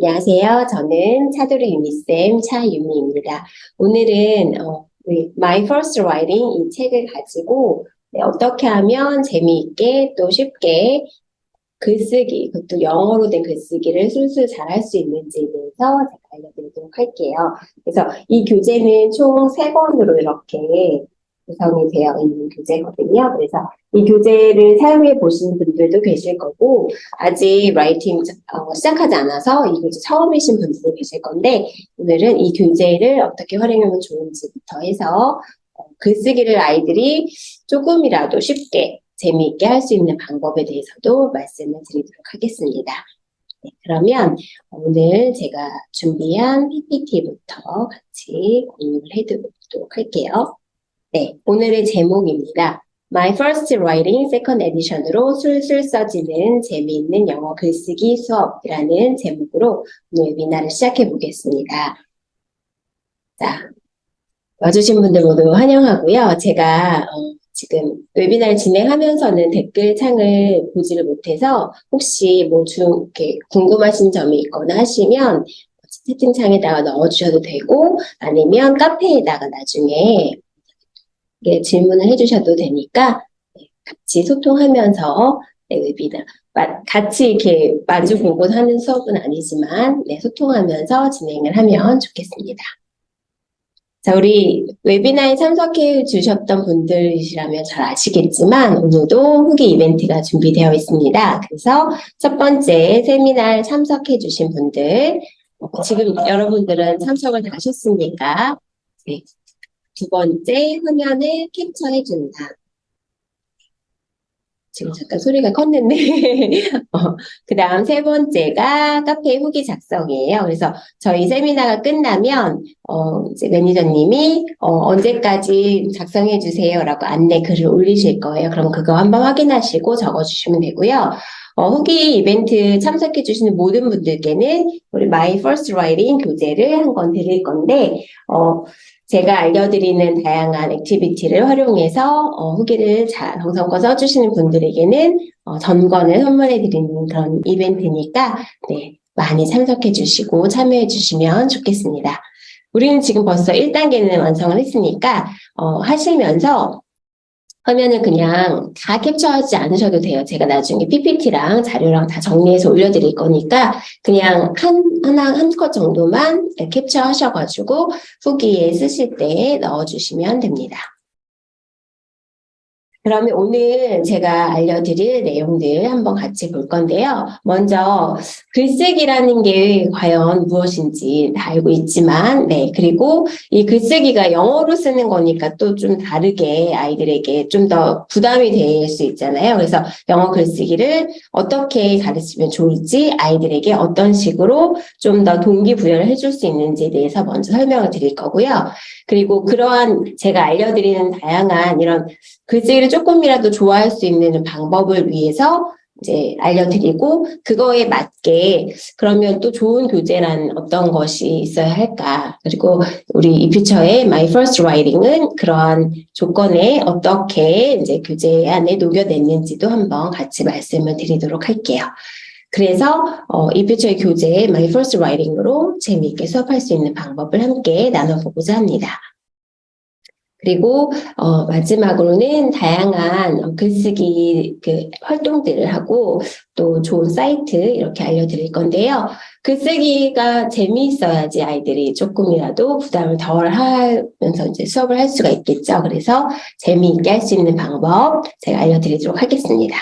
안녕하세요. 저는 차도리 유미쌤 차유미입니다. 오늘은 우리 My First Writing 이 책을 가지고 어떻게 하면 재미있게 또 쉽게 글쓰기, 그것도 영어로 된 글쓰기를 술술 잘할 수 있는지에 대해서 제가 알려드리도록 할게요. 그래서 이 교재는 총 3권으로 이렇게 구성이 되어 있는 교재거든요. 그래서 이 교재를 사용해 보신 분들도 계실 거고, 아직 라이팅 시작하지 않아서 이 교재 처음이신 분들도 계실 건데, 오늘은 이 교재를 어떻게 활용하면 좋은지부터 해서 글쓰기를 아이들이 조금이라도 쉽게 재미있게 할 수 있는 방법에 대해서도 말씀을 드리도록 하겠습니다. 네, 그러면 오늘 제가 준비한 PPT부터 같이 공유를 해드리도록 할게요. 네, 오늘의 제목입니다. My First Writing Second Edition으로 술술 써지는 재미있는 영어 글쓰기 수업이라는 제목으로 오늘 웨비나를 시작해 보겠습니다. 자, 와주신 분들 모두 환영하고요. 제가 지금 웨비나를 진행하면서는 댓글창을 보지를 못해서 혹시 이렇게 궁금하신 점이 있거나 하시면 채팅창에다가 넣어주셔도 되고 아니면 카페에다가 나중에 질문을 해주셔도 되니까 같이 소통하면서 웨비나 같이 이렇게 마주보고 하는 수업은 아니지만 소통하면서 진행을 하면 좋겠습니다. 자, 우리 웨비나에 참석해 주셨던 분들이시라면 잘 아시겠지만 오늘도 후기 이벤트가 준비되어 있습니다. 그래서 첫 번째 세미나에 참석해 주신 분들, 지금 여러분들은 참석을 다 하셨으니까 두 번째 화면을 캡처해 준다. 지금 잠깐 소리가 컸는데 그 다음 세 번째가 카페 후기 작성이에요. 그래서 저희 세미나가 끝나면 이제 매니저님이 언제까지 작성해 주세요라고 안내 글을 올리실 거예요. 그럼 그거 한번 확인하시고 적어주시면 되고요. 후기 이벤트 참석해 주시는 모든 분들께는 우리 My First Writing 교재를 한 권 드릴 건데 제가 알려드리는 다양한 액티비티를 활용해서 후기를 잘 정성껏 써주시는 분들에게는 전권을 선물해드리는 그런 이벤트니까 많이 참석해주시고 참여해주시면 좋겠습니다. 우리는 지금 벌써 1단계는 완성을 했으니까 하시면서 화면을 그냥 다 캡처하지 않으셔도 돼요. 제가 나중에 PPT랑 자료랑 다 정리해서 올려드릴 거니까 그냥 한 컷 정도만 캡처하셔가지고 후기에 쓰실 때 넣어주시면 됩니다. 그러면 오늘 제가 알려드릴 내용들 한번 같이 볼 건데요. 먼저 글쓰기라는 게 과연 무엇인지 다 알고 있지만 그리고 이 글쓰기가 영어로 쓰는 거니까 또 좀 다르게 아이들에게 좀 더 부담이 될 수 있잖아요. 그래서 영어 글쓰기를 어떻게 가르치면 좋을지 아이들에게 어떤 식으로 좀 더 동기부여를 해줄 수 있는지에 대해서 먼저 설명을 드릴 거고요. 그리고 그러한 제가 알려드리는 다양한 이런 글쓰기를 조금이라도 좋아할 수 있는 방법을 위해서 이제 알려드리고 그거에 맞게 그러면 또 좋은 교재란 어떤 것이 있어야 할까. 그리고 우리 이퓨처의 My First Writing은 그러한 조건에 어떻게 이제 교재 안에 녹여냈는지도 한번 같이 말씀을 드리도록 할게요. 그래서 이퓨처의 교재 My First Writing으로 재미있게 수업할 수 있는 방법을 함께 나눠보고자 합니다. 그리고 마지막으로는 다양한 글쓰기 활동들을 하고 또 좋은 사이트 이렇게 알려드릴 건데요. 글쓰기가 재미있어야지 아이들이 조금이라도 부담을 덜 하면서 이제 수업을 할 수가 있겠죠. 그래서 재미있게 할 수 있는 방법 제가 알려드리도록 하겠습니다.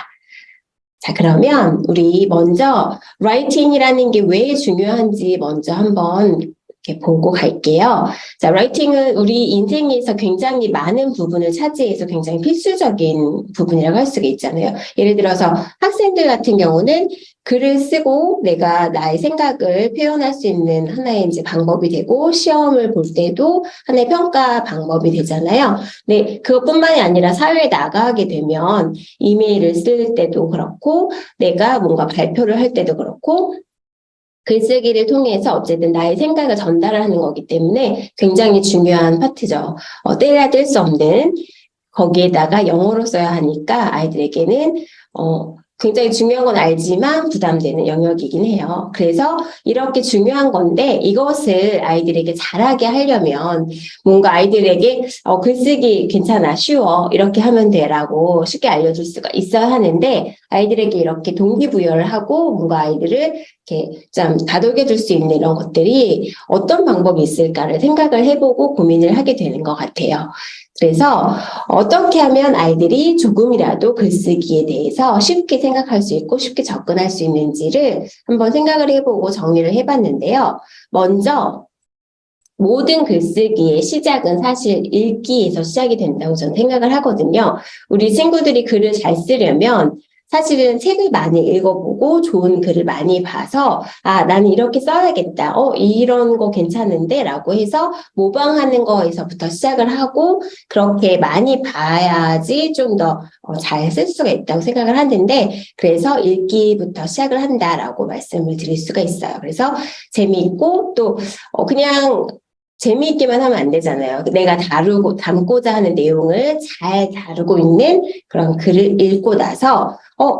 자, 그러면 우리 먼저 라이팅이라는 게 왜 중요한지 먼저 한번 이렇게 보고 갈게요. 자, 라이팅은 우리 인생에서 굉장히 많은 부분을 차지해서 굉장히 필수적인 부분이라고 할 수가 있잖아요. 예를 들어서 학생들 같은 경우는 글을 쓰고 내가 나의 생각을 표현할 수 있는 하나의 이제 방법이 되고 시험을 볼 때도 하나의 평가 방법이 되잖아요. 네, 그것뿐만이 아니라 사회에 나가게 되면 이메일을 쓸 때도 그렇고 내가 뭔가 발표를 할 때도 그렇고 글쓰기를 통해서 어쨌든 나의 생각을 전달하는 거기 때문에 굉장히 중요한 파트죠. 떼야 뗄 수 없는 거기에다가 영어로 써야 하니까 아이들에게는 굉장히 중요한 건 알지만 부담되는 영역이긴 해요. 그래서 이렇게 중요한 건데 이것을 아이들에게 잘하게 하려면 뭔가 아이들에게 글쓰기 괜찮아, 쉬워, 이렇게 하면 돼라고 쉽게 알려줄 수가 있어야 하는데 아이들에게 이렇게 동기부여를 하고 뭔가 아이들을 이렇게 좀 다독여줄 수 있는 이런 것들이 어떤 방법이 있을까를 생각을 해보고 고민을 하게 되는 것 같아요. 그래서 어떻게 하면 아이들이 조금이라도 글쓰기에 대해서 쉽게 생각할 수 있고 쉽게 접근할 수 있는지를 한번 생각을 해보고 정리를 해봤는데요. 먼저 모든 글쓰기의 시작은 사실 읽기에서 시작이 된다고 저는 생각을 하거든요. 우리 친구들이 글을 잘 쓰려면 사실은 책을 많이 읽어보고 좋은 글을 많이 봐서 나는 이렇게 써야겠다. 이런 거 괜찮은데? 라고 해서 모방하는 거에서부터 시작을 하고 그렇게 많이 봐야지 좀 더 잘 쓸 수가 있다고 생각을 하는데 그래서 읽기부터 시작을 한다라고 말씀을 드릴 수가 있어요. 그래서 재미있고 또 그냥 재미있기만 하면 안 되잖아요. 내가 담고자 하는 내용을 잘 다루고 있는 그런 글을 읽고 나서,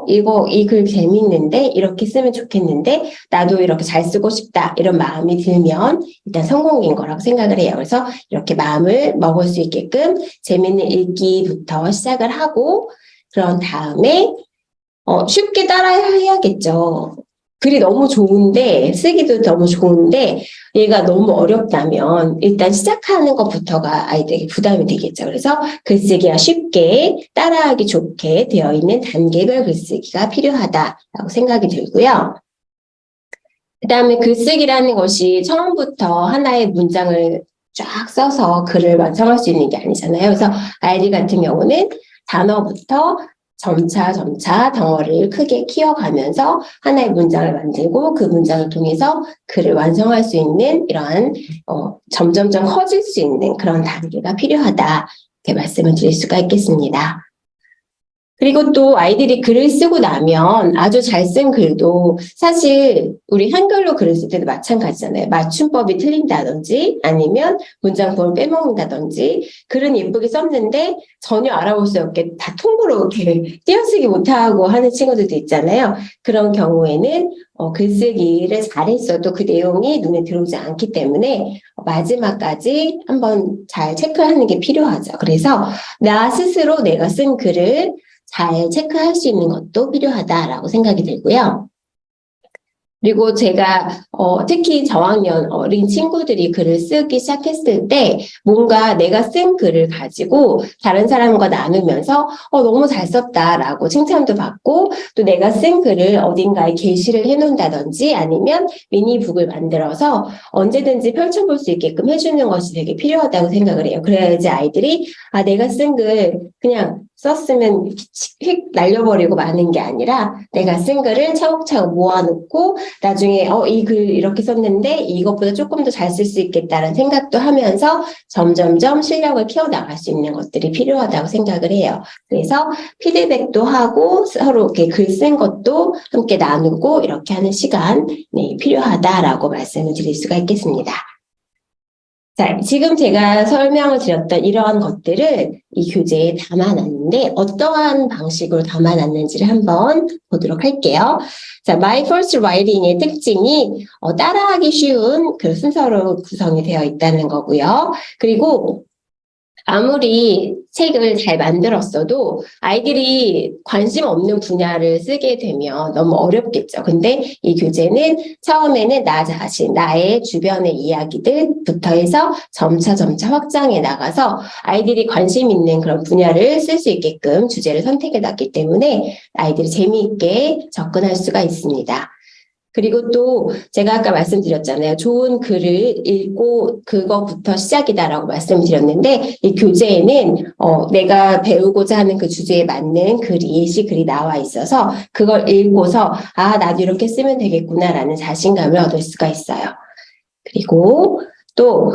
이 글 재밌는데? 이렇게 쓰면 좋겠는데? 나도 이렇게 잘 쓰고 싶다. 이런 마음이 들면 일단 성공인 거라고 생각을 해요. 그래서 이렇게 마음을 먹을 수 있게끔 재밌는 읽기부터 시작을 하고, 그런 다음에, 쉽게 따라 해야겠죠. 글이 너무 좋은데, 쓰기도 너무 좋은데, 얘가 너무 어렵다면, 일단 시작하는 것부터가 아이들에게 부담이 되겠죠. 그래서 글쓰기가 쉽게 따라하기 좋게 되어 있는 단계별 글쓰기가 필요하다라고 생각이 들고요. 그 다음에 글쓰기라는 것이 처음부터 하나의 문장을 쫙 써서 글을 완성할 수 있는 게 아니잖아요. 그래서 아이들 같은 경우는 단어부터 점차 덩어리를 크게 키워가면서 하나의 문장을 만들고 그 문장을 통해서 글을 완성할 수 있는 이러한 점점점 커질 수 있는 그런 단계가 필요하다 이렇게 말씀을 드릴 수가 있겠습니다. 그리고 또 아이들이 글을 쓰고 나면 아주 잘 쓴 글도 사실 우리 한글로 글을 쓸 때도 마찬가지잖아요. 맞춤법이 틀린다든지 아니면 문장법을 빼먹는다든지 글은 예쁘게 썼는데 전혀 알아볼 수 없게 다 통으로 이렇게 띄어쓰기 못하고 하는 친구들도 있잖아요. 그런 경우에는 글쓰기를 잘했어도 그 내용이 눈에 들어오지 않기 때문에 마지막까지 한번 잘 체크하는 게 필요하죠. 그래서 나 스스로 내가 쓴 글을 잘 체크할 수 있는 것도 필요하다라고 생각이 들고요. 그리고 제가 특히 저학년 어린 친구들이 글을 쓰기 시작했을 때 뭔가 내가 쓴 글을 가지고 다른 사람과 나누면서 너무 잘 썼다라고 칭찬도 받고 또 내가 쓴 글을 어딘가에 게시를 해놓는다든지 아니면 미니북을 만들어서 언제든지 펼쳐볼 수 있게끔 해주는 것이 되게 필요하다고 생각을 해요. 그래야지 아이들이 내가 쓴 글 그냥 썼으면 휙 날려버리고 마는 게 아니라 내가 쓴 글을 차곡차곡 모아놓고 나중에 이 글 이렇게 썼는데 이것보다 조금 더 잘 쓸 수 있겠다는 생각도 하면서 점점점 실력을 키워나갈 수 있는 것들이 필요하다고 생각을 해요. 그래서 피드백도 하고 서로 이렇게 글 쓴 것도 함께 나누고 이렇게 하는 시간 필요하다라고 말씀을 드릴 수가 있겠습니다. 자, 지금 제가 설명을 드렸던 이러한 것들을 이 교재에 담아놨는데 어떠한 방식으로 담아놨는지를 한번 보도록 할게요. 자, My First Writing의 특징이 따라하기 쉬운 그 순서로 구성이 되어 있다는 거고요. 그리고 아무리 책을 잘 만들었어도 아이들이 관심 없는 분야를 쓰게 되면 너무 어렵겠죠. 근데 이 교재는 처음에는 나 자신, 나의 주변의 이야기들부터 해서 점차 확장해 나가서 아이들이 관심 있는 그런 분야를 쓸 수 있게끔 주제를 선택해 놨기 때문에 아이들이 재미있게 접근할 수가 있습니다. 그리고 또 제가 아까 말씀드렸잖아요. 좋은 글을 읽고 그거부터 시작이다라고 말씀드렸는데 이 교재에는 내가 배우고자 하는 그 주제에 맞는 예시 글이 나와 있어서 그걸 읽고서 나도 이렇게 쓰면 되겠구나라는 자신감을 얻을 수가 있어요. 그리고 또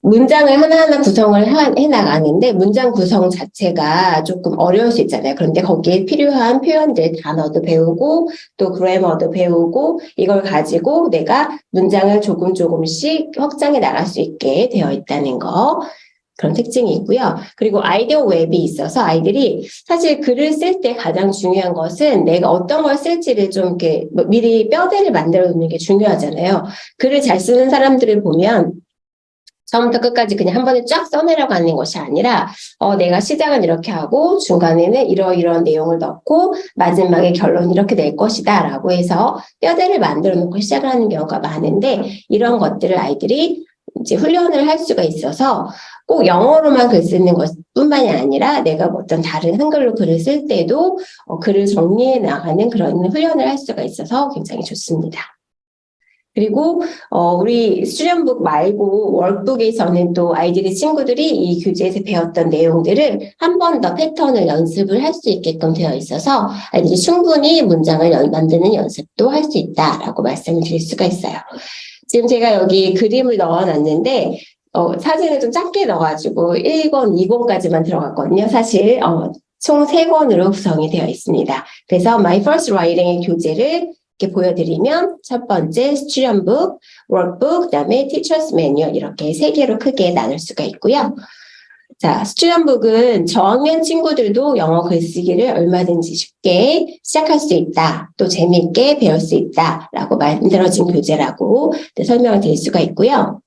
문장을 하나하나 구성을 해나가는데 문장 구성 자체가 조금 어려울 수 있잖아요. 그런데 거기에 필요한 표현들, 단어도 배우고 또 그래머도 배우고 이걸 가지고 내가 문장을 조금씩 확장해 나갈 수 있게 되어 있다는 거. 그런 특징이 있고요. 그리고 아이디어 웹이 있어서 아이들이 사실 글을 쓸 때 가장 중요한 것은 내가 어떤 걸 쓸지를 좀 이렇게 미리 뼈대를 만들어 놓는 게 중요하잖아요. 글을 잘 쓰는 사람들을 보면 처음부터 끝까지 그냥 한 번에 쫙 써내려가는 것이 아니라 내가 시작은 이렇게 하고 중간에는 이러이러한 내용을 넣고 마지막에 결론 이렇게 낼 것이다 라고 해서 뼈대를 만들어 놓고 시작을 하는 경우가 많은데 이런 것들을 아이들이 이제 훈련을 할 수가 있어서 꼭 영어로만 글 쓰는 것뿐만이 아니라 내가 어떤 다른 한글로 글을 쓸 때도 글을 정리해 나가는 그런 훈련을 할 수가 있어서 굉장히 좋습니다. 그리고 우리 스튜던북 말고 월북에서는 또 아이들이 친구들이 이 교재에서 배웠던 내용들을 한 번 더 패턴을 연습을 할 수 있게끔 되어 있어서 아이들이 충분히 문장을 만드는 연습도 할 수 있다라고 말씀을 드릴 수가 있어요. 지금 제가 여기 그림을 넣어놨는데 사진을 좀 작게 넣어가지고 1권, 2권까지만 들어갔거든요. 사실 총 3권으로 구성이 되어 있습니다. 그래서 My First Writing의 교재를 이렇게 보여드리면 첫 번째 스튜던북, 월북, 그다음에 티처스 매뉴얼 이렇게 3개로 크게 나눌 수가 있고요. 자, 스튜던북은 저학년 친구들도 영어 글쓰기를 얼마든지 쉽게 시작할 수 있다. 또 재미있게 배울 수 있다라고 만들어진 교재라고 설명을 드릴 수가 있고요.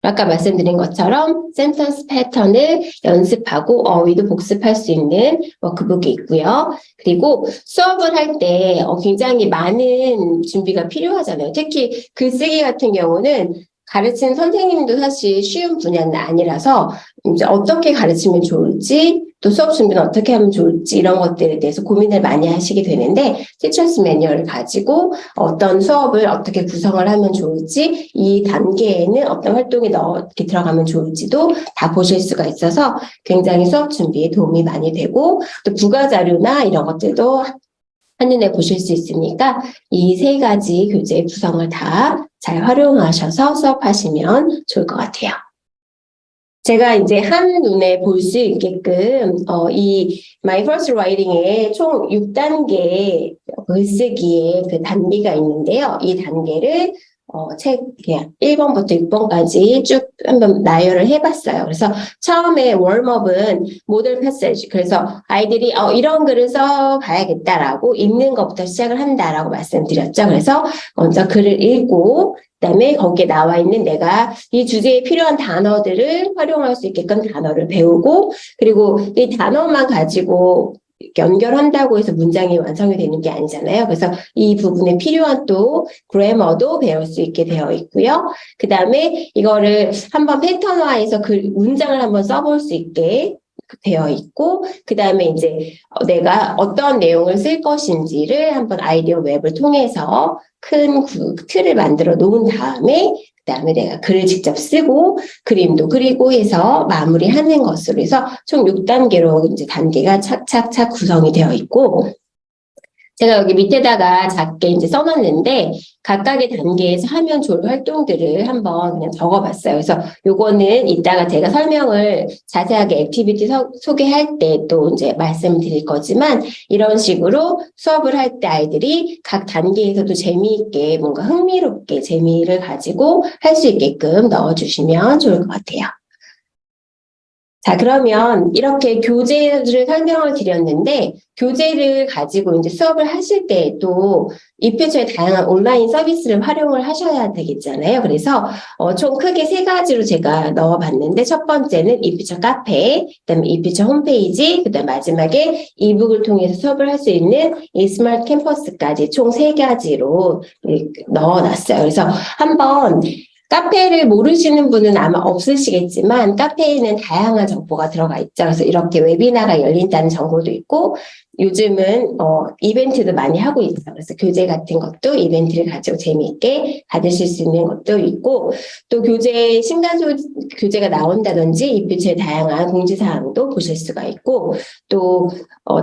아까 말씀드린 것처럼 센텐스 패턴을 연습하고 어휘도 복습할 수 있는 워크북이 있고요. 그리고 수업을 할 때 굉장히 많은 준비가 필요하잖아요. 특히 글쓰기 같은 경우는 가르치는 선생님도 사실 쉬운 분야는 아니라서 이제 어떻게 가르치면 좋을지 또 수업 준비는 어떻게 하면 좋을지 이런 것들에 대해서 고민을 많이 하시게 되는데 티처스 매뉴얼을 가지고 어떤 수업을 어떻게 구성을 하면 좋을지 이 단계에는 어떤 활동이 이렇게 들어가면 좋을지도 다 보실 수가 있어서 굉장히 수업 준비에 도움이 많이 되고 또 부가 자료나 이런 것들도 한눈에 보실 수 있으니까 이 3가지 교재 구성을 다 잘 활용하셔서 수업하시면 좋을 것 같아요. 제가 이제 한눈에 볼 수 있게끔 이 My First Writing의 총 6단계 글쓰기의 그 단계가 있는데요. 이 단계를 책 1번부터 6번까지 쭉 한번 나열을 해봤어요. 그래서 처음에 웜업은 모델 패세지, 그래서 아이들이 이런 글을 써봐야겠다라고 읽는 것부터 시작을 한다라고 말씀드렸죠. 그래서 먼저 글을 읽고 그다음에 거기에 나와 있는 내가 이 주제에 필요한 단어들을 활용할 수 있게끔 단어를 배우고 그리고 이 단어만 가지고 연결한다고 해서 문장이 완성이 되는 게 아니잖아요. 그래서 이 부분에 필요한 또 그래머도 배울 수 있게 되어 있고요. 그 다음에 이거를 한번 패턴화해서 그 문장을 한번 써볼 수 있게 되어 있고 그 다음에 이제 내가 어떤 내용을 쓸 것인지를 한번 아이디어 웹을 통해서 큰 틀을 만들어 놓은 다음에 그다음에 내가 글을 직접 쓰고 그림도 그리고 해서 마무리하는 것으로 해서 총 6단계로 이제 단계가 착착착 구성이 되어 있고 제가 여기 밑에다가 작게 이제 써놨는데 각각의 단계에서 하면 좋을 활동들을 한번 그냥 적어봤어요. 그래서 요거는 이따가 제가 설명을 자세하게 액티비티 소개할 때 또 이제 말씀드릴 거지만 이런 식으로 수업을 할 때 아이들이 각 단계에서도 재미있게 뭔가 흥미롭게 재미를 가지고 할 수 있게끔 넣어주시면 좋을 것 같아요. 자, 그러면 이렇게 교재를 설명을 드렸는데 교재를 가지고 이제 수업을 하실 때도 이퓨처의 다양한 온라인 서비스를 활용을 하셔야 되겠잖아요. 그래서 총 크게 3가지로 제가 넣어봤는데 첫 번째는 이퓨처 카페, 그다음에 이퓨처 홈페이지, 그다음 마지막에 이북을 통해서 수업을 할 수 있는 이 스마트 캠퍼스까지 총 3가지로 넣어놨어요. 그래서 한번 카페를 모르시는 분은 아마 없으시겠지만 카페에는 다양한 정보가 들어가 있죠. 그래서 이렇게 웨비나가 열린다는 정보도 있고 요즘은 이벤트도 많이 하고 있어요. 그래서 교재 같은 것도 이벤트를 가지고 재미있게 받으실 수 있는 것도 있고 또 신간 교재가 나온다든지 이퓨처의 다양한 공지사항도 보실 수가 있고 또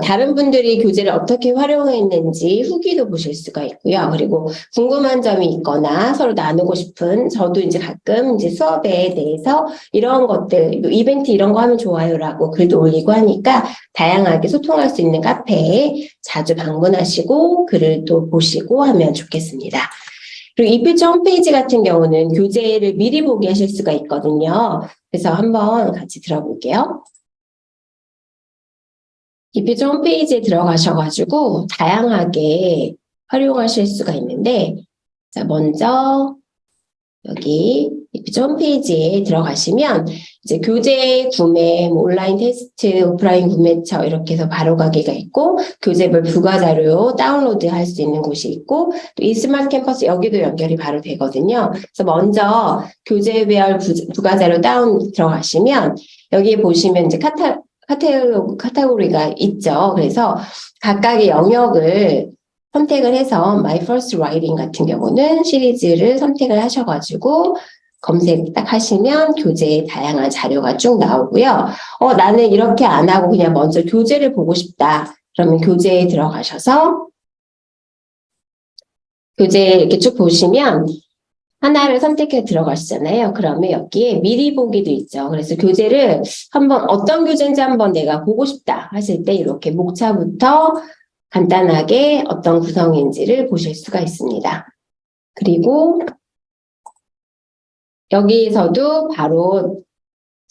다른 분들이 교재를 어떻게 활용했는지 후기도 보실 수가 있고요. 그리고 궁금한 점이 있거나 서로 나누고 싶은 저도 이제 가끔 이제 수업에 대해서 이런 것들 이벤트 이런 거 하면 좋아요라고 글도 올리고 하니까 다양하게 소통할 수 있는 카페에 자주 방문하시고 글을 또 보시고 하면 좋겠습니다. 그리고 이퓨처 홈페이지 같은 경우는 교재를 미리 보게 하실 수가 있거든요. 그래서 한번 같이 들어볼게요. 이피처 홈페이지에 들어가셔가지고 다양하게 활용하실 수가 있는데, 자, 먼저 여기 이피처 홈페이지에 들어가시면 이제 교재 구매, 뭐 온라인 테스트, 오프라인 구매처 이렇게 해서 바로 가기가 있고, 교재별 부가자료 다운로드 할 수 있는 곳이 있고, 또 이 스마트 캠퍼스 여기도 연결이 바로 되거든요. 그래서 먼저 교재별 부가자료 다운 들어가시면 여기 보시면 이제 카테고리가 있죠. 그래서 각각의 영역을 선택을 해서 My First Writing 같은 경우는 시리즈를 선택을 하셔가지고 검색 딱 하시면 교재에 다양한 자료가 쭉 나오고요. 나는 이렇게 안 하고 그냥 먼저 교재를 보고 싶다. 그러면 교재에 들어가셔서 교재 이렇게 쭉 보시면 하나를 선택해 들어가시잖아요. 그러면 여기에 미리 보기도 있죠. 그래서 교재를 한번 어떤 교재인지 한번 내가 보고 싶다 하실 때 이렇게 목차부터 간단하게 어떤 구성인지를 보실 수가 있습니다. 그리고 여기에서도 바로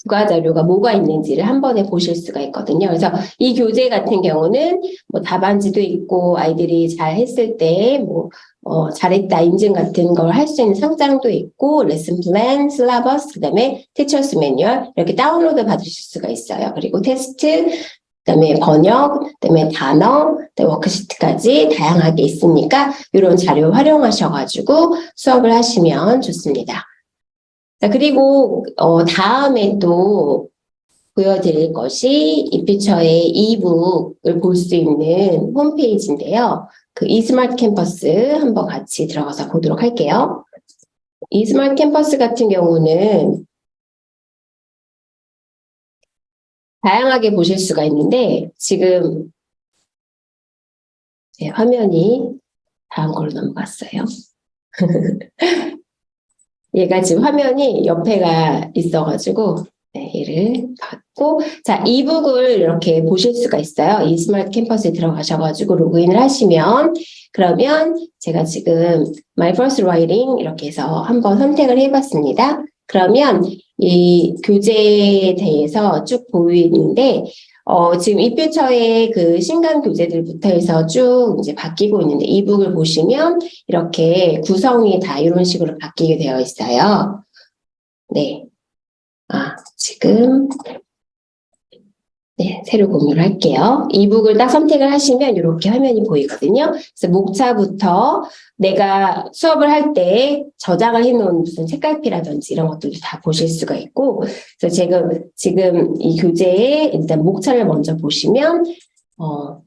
부가자료가 뭐가 있는지를 한 번에 보실 수가 있거든요. 그래서 이 교재 같은 경우는 뭐 답안지도 있고 아이들이 잘 했을 때 뭐 잘했다 인증 같은 걸 할 수 있는 상장도 있고 레슨 플랜, 실라버스, 그다음에 티처스 매뉴얼 이렇게 다운로드 받으실 수가 있어요. 그리고 테스트, 그다음에 번역, 그다음에 단어, 그다음에 워크시트까지 다양하게 있으니까 이런 자료 활용하셔가지고 수업을 하시면 좋습니다. 자, 그리고 다음에 또 보여드릴 것이 이피처의 이북을 볼 수 있는 홈페이지인데요. 그 이스마트 캠퍼스 한번 같이 들어가서 보도록 할게요. 이스마트 캠퍼스 같은 경우는 다양하게 보실 수가 있는데 지금 제 화면이 다음 걸로 넘어갔어요. 얘가 지금 화면이 옆에가 있어가지고 네, 얘를 받고 자 이북을 이렇게 보실 수가 있어요. 이 스마트 캠퍼스에 들어가셔가지고 로그인을 하시면 그러면 제가 지금 My First Writing 이렇게 해서 한번 선택을 해봤습니다. 그러면 이 교재에 대해서 쭉 보이는데 지금 이퓨처의 그 신간 교재들부터 해서 쭉 이제 바뀌고 있는데 이북을 보시면 이렇게 구성이 다 이런 식으로 바뀌게 되어 있어요. 네. 지금 네, 새로 공유를 할게요. 이북을 딱 선택을 하시면 이렇게 화면이 보이거든요. 그래서 목차부터 내가 수업을 할 때 저장을 해놓은 무슨 책갈피라든지 이런 것들도 다 보실 수가 있고, 그래서 지금 이 교재에 일단 목차를 먼저 보시면,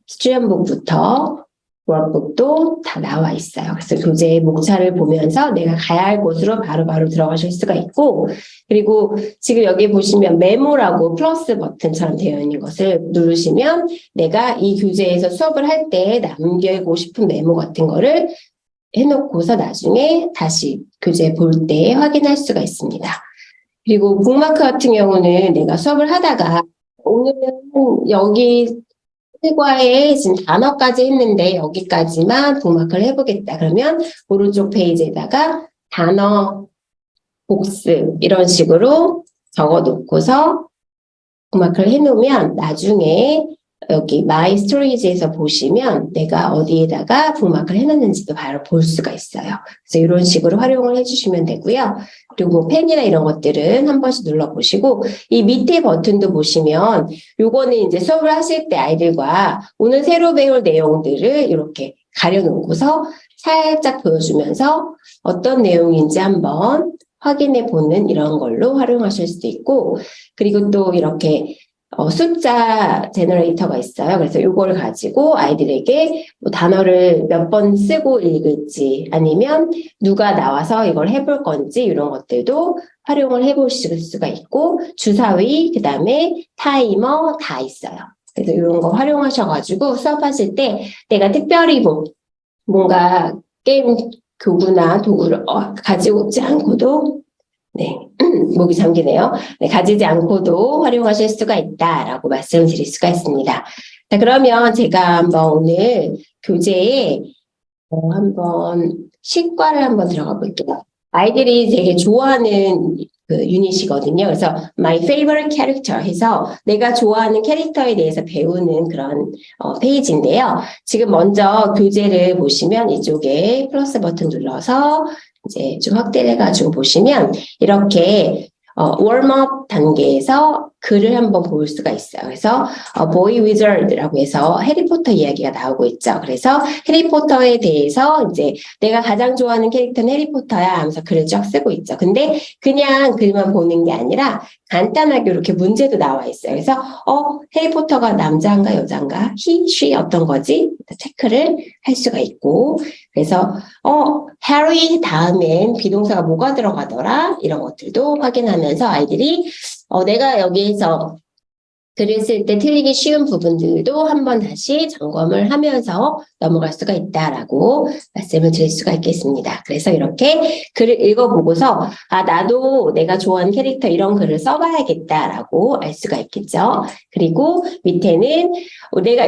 스튜던북부터 워크북도 다 나와 있어요. 그래서 교재의 목차를 보면서 내가 가야 할 곳으로 바로바로 들어가실 수가 있고, 그리고 지금 여기 보시면 메모라고 플러스 버튼처럼 되어 있는 것을 누르시면 내가 이 교재에서 수업을 할 때 남기고 싶은 메모 같은 거를 해놓고서 나중에 다시 교재 볼 때 확인할 수가 있습니다. 그리고 북마크 같은 경우는 내가 수업을 하다가 오늘은 여기 일과에 지금 단어까지 했는데 여기까지만 북마크를 해보겠다. 그러면 오른쪽 페이지에다가 단어 복습 이런 식으로 적어 놓고서 북마크를 해놓으면 나중에 여기 마이 스토리지에서 보시면 내가 어디에다가 북마크를 해놨는지도 바로 볼 수가 있어요. 그래서 이런 식으로 활용을 해주시면 되고요. 그리고 뭐 펜이나 이런 것들은 한 번씩 눌러보시고 이 밑에 버튼도 보시면 요거는 이제 수업을 하실 때 아이들과 오늘 새로 배울 내용들을 이렇게 가려놓고서 살짝 보여주면서 어떤 내용인지 한번 확인해 보는 이런 걸로 활용하실 수도 있고 그리고 또 이렇게 숫자 제너레이터가 있어요. 그래서 이걸 가지고 아이들에게 뭐 단어를 몇 번 쓰고 읽을지 아니면 누가 나와서 이걸 해볼 건지 이런 것들도 활용을 해보실 수가 있고 주사위, 그 다음에 타이머 다 있어요. 그래서 이런 거 활용하셔가지고 수업하실 때 내가 특별히 뭔가 게임 교구나 도구를 가지고 오지 않고도 네, 목이 잠기네요. 네, 가지지 않고도 활용하실 수가 있다라고 말씀드릴 수가 있습니다. 자, 그러면 제가 한번 오늘 교재에 한번 식과를 한번 들어가 볼게요. 아이들이 되게 좋아하는 그 유닛이거든요. 그래서 my favorite character 해서 내가 좋아하는 캐릭터에 대해서 배우는 그런 페이지인데요. 지금 먼저 교재를 보시면 이쪽에 플러스 버튼 눌러서 이제 좀 확대를 해가지고 보시면 이렇게 웜업 단계에서 글을 한번 볼 수가 있어요. 그래서 보이 위저드라고 해서 해리포터 이야기가 나오고 있죠. 그래서 해리포터에 대해서 이제 내가 가장 좋아하는 캐릭터는 해리포터야 하면서 글을 쫙 쓰고 있죠. 근데 그냥 글만 보는 게 아니라 간단하게 이렇게 문제도 나와 있어요. 그래서 해리포터가 남자인가 여자인가? he, she 어떤 거지? 체크를 할 수가 있고 그래서 해리 다음엔 비동사가 뭐가 들어가더라? 이런 것들도 확인하면서 아이들이 내가 여기에서 글을 쓸 때 틀리기 쉬운 부분들도 한번 다시 점검을 하면서 넘어갈 수가 있다라고 말씀을 드릴 수가 있겠습니다. 그래서 이렇게 글을 읽어보고서 나도 내가 좋아하는 캐릭터 이런 글을 써봐야겠다라고 알 수가 있겠죠. 그리고 밑에는 내가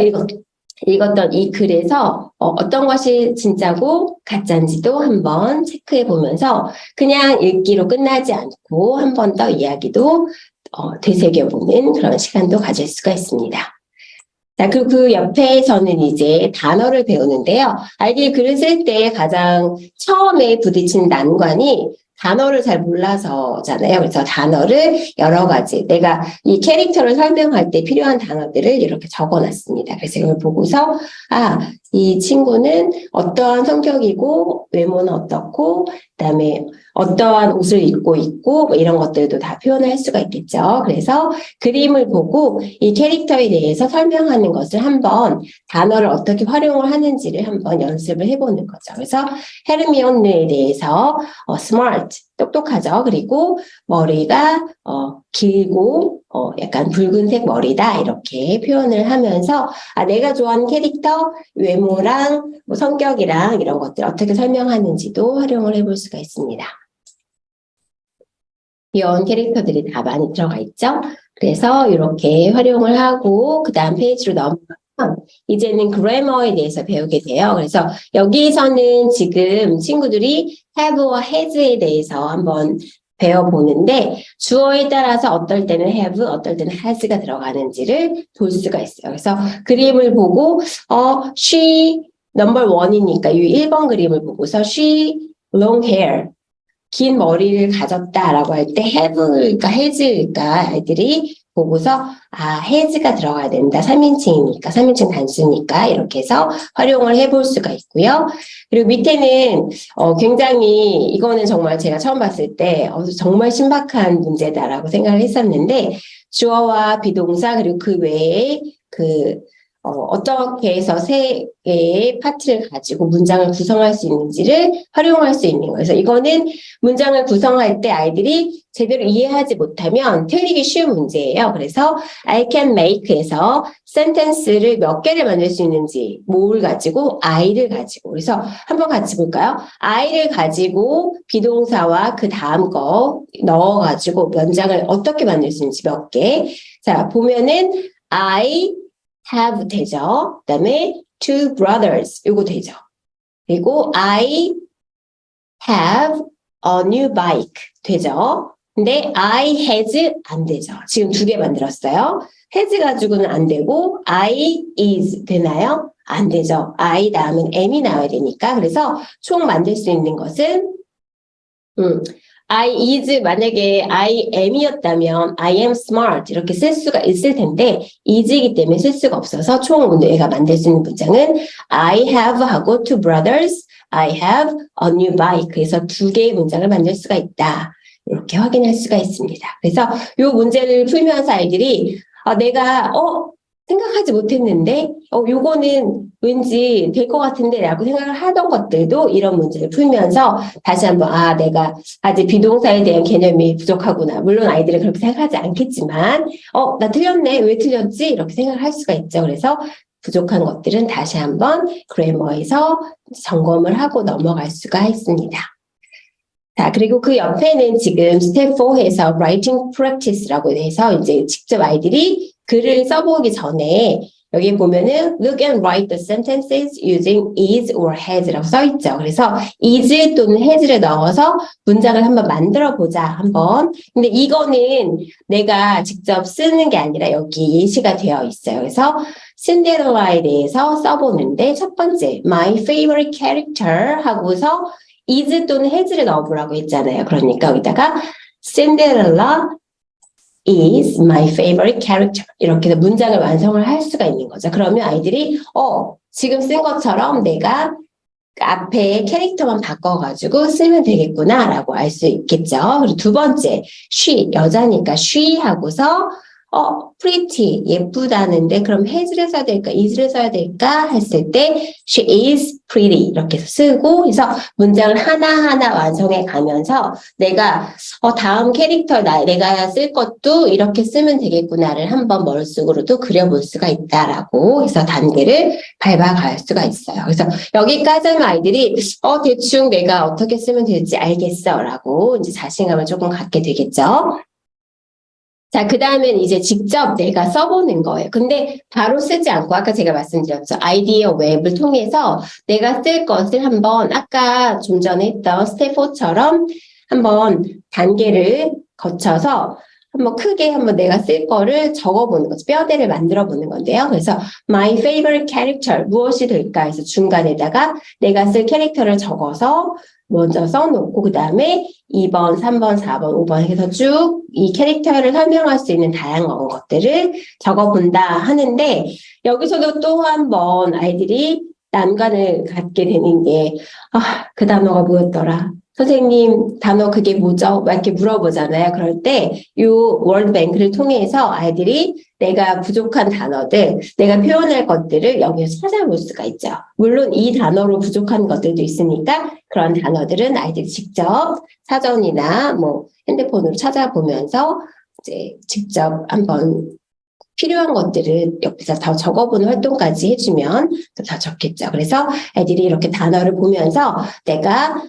읽었던 이 글에서 어떤 것이 진짜고 가짜인지도 한번 체크해 보면서 그냥 읽기로 끝나지 않고 한 번 더 이야기도 되새겨보는 그런 시간도 가질 수가 있습니다. 자, 그리고 그 옆에서는 이제 단어를 배우는데요. 아이들이 글을 쓸 때 가장 처음에 부딪히는 난관이 단어를 잘 몰라서잖아요. 그래서 단어를 여러 가지 내가 이 캐릭터를 설명할 때 필요한 단어들을 이렇게 적어놨습니다. 그래서 이걸 보고서 이 친구는 어떠한 성격이고 외모는 어떻고 그다음에 어떠한 옷을 입고 있고 뭐 이런 것들도 다 표현할 수가 있겠죠. 그래서 그림을 보고 이 캐릭터에 대해서 설명하는 것을 한번 단어를 어떻게 활용을 하는지를 한번 연습을 해보는 거죠. 그래서 헤르미온느에 대해서 smart, 똑똑하죠. 그리고 머리가 길고 약간 붉은색 머리다 이렇게 표현을 하면서 내가 좋아하는 캐릭터 외모랑 뭐 성격이랑 이런 것들 어떻게 설명하는지도 활용을 해볼 수가 있습니다. 귀여운 캐릭터들이 다 많이 들어가 있죠. 그래서 이렇게 활용을 하고 그 다음 페이지로 넘어가면 이제는 그래머에 대해서 배우게 돼요. 그래서 여기서는 지금 친구들이 have와 has에 대해서 한번 배워보는데 주어에 따라서 어떨 때는 have, 어떨 때는 has가 들어가는지를 볼 수가 있어요. 그래서 그림을 보고 she number one이니까 이 1번 그림을 보고서 she long hair 긴 머리를 가졌다라고 할 때 have일까 has일까 아이들이 보고서 has가 들어가야 된다. 3인칭이니까 3인칭 단수니까 이렇게 해서 활용을 해볼 수가 있고요. 그리고 밑에는 굉장히 이거는 정말 제가 처음 봤을 때 정말 신박한 문제다라고 생각을 했었는데 주어와 비동사 그리고 그 외에 어떻게 해서 세 개의 파트를 가지고 문장을 구성할 수 있는지를 활용할 수 있는 거예요. 그래서 이거는 문장을 구성할 때 아이들이 제대로 이해하지 못하면 틀리기 쉬운 문제예요. 그래서 I can make에서 sentence를 몇 개를 만들 수 있는지 뭘 가지고 I를 가지고 그래서 한번 같이 볼까요? I를 가지고 비동사와 그 다음 거 넣어가지고 문장을 어떻게 만들 수 있는지 몇 개. 자 보면은 I have 되죠. 그 다음에 two brothers 이거 되죠. 그리고 I have a new bike 되죠. 근데 I has 안 되죠. 지금 2개 만들었어요. has 가지고는 안 되고 I is 되나요? 안 되죠. I 다음은 am이 나와야 되니까 그래서 총 만들 수 있는 것은 I is 만약에 I am이었다면 I am smart 이렇게 쓸 수가 있을 텐데 is이기 때문에 쓸 수가 없어서 총 내가 만들 수 있는 문장은 I have 하고 two brothers, I have a new bike 그래서 2개의 문장을 만들 수가 있다. 이렇게 확인할 수가 있습니다. 그래서 이 문제를 풀면서 아이들이 내가 생각하지 못했는데 요거는 왠지 될 것 같은데 라고 생각을 하던 것들도 이런 문제를 풀면서 다시 한번 내가 아직 비동사에 대한 개념이 부족하구나. 물론 아이들은 그렇게 생각하지 않겠지만 나 틀렸네. 왜 틀렸지? 이렇게 생각을 할 수가 있죠. 그래서 부족한 것들은 다시 한번 그래머에서 점검을 하고 넘어갈 수가 있습니다. 자, 그리고 그 옆에는 지금 스텝 4에서 writing practice라고 해서 이제 직접 아이들이 글을 써보기 전에 여기 보면은 look and write the sentences using is or has라고 써 있죠. 그래서 is 또는 has를 넣어서 문장을 한번 만들어 보자, 한번. 근데 이거는 내가 직접 쓰는 게 아니라 여기 예시가 되어 있어요. 그래서 신데렐라에 대해서 써보는데 첫 번째, my favorite character 하고서 is 또는 has를 넣어보라고 했잖아요. 그러니까 여기다가 Cinderella is my favorite character. 이렇게 해서 문장을 완성을 할 수가 있는 거죠. 그러면 아이들이 지금 쓴 것처럼 내가 앞에 캐릭터만 바꿔가지고 쓰면 되겠구나라고 알 수 있겠죠. 그리고 두 번째, she, 여자니까 she 하고서 pretty, 예쁘다는데 그럼 has를 써야 될까, is를 써야 될까 했을 때 she is pretty 이렇게 쓰고 해서 문장을 하나하나 완성해 가면서 내가 다음 캐릭터 내가 쓸 것도 이렇게 쓰면 되겠구나를 한번 머릿속으로도 그려볼 수가 있다라고 해서 단계를 밟아갈 수가 있어요. 그래서 여기까지는 아이들이 대충 내가 어떻게 쓰면 될지 알겠어라고 이제 자신감을 조금 갖게 되겠죠. 자, 그 다음엔 이제 직접 내가 써보는 거예요. 근데 바로 쓰지 않고 아까 제가 말씀드렸죠. 아이디어 웹을 통해서 내가 쓸 것을 한번 아까 좀 전에 했던 스텝 4처럼 한번 단계를 거쳐서 한번 크게 한번 내가 쓸 거를 적어보는 거죠. 뼈대를 만들어 보는 건데요. 그래서 my favorite character 무엇이 될까 해서 중간에다가 내가 쓸 캐릭터를 적어서 먼저 써놓고 그 다음에 2번, 3번, 4번, 5번 해서 쭉 이 캐릭터를 설명할 수 있는 다양한 것들을 적어본다 하는데 여기서도 또 한 번 아이들이 난관을 갖게 되는 게 그 단어가 뭐였더라? 선생님 단어 그게 뭐죠? 막 이렇게 물어보잖아요. 그럴 때 이 월드뱅크를 통해서 아이들이 내가 부족한 단어들, 내가 표현할 것들을 여기서 찾아볼 수가 있죠. 물론 이 단어로 부족한 것들도 있으니까 그런 단어들은 아이들이 직접 사전이나 뭐 핸드폰으로 찾아보면서 이제 직접 한번 필요한 것들을 옆에서 더 적어보는 활동까지 해주면 더 좋겠죠. 그래서 아이들이 이렇게 단어를 보면서 내가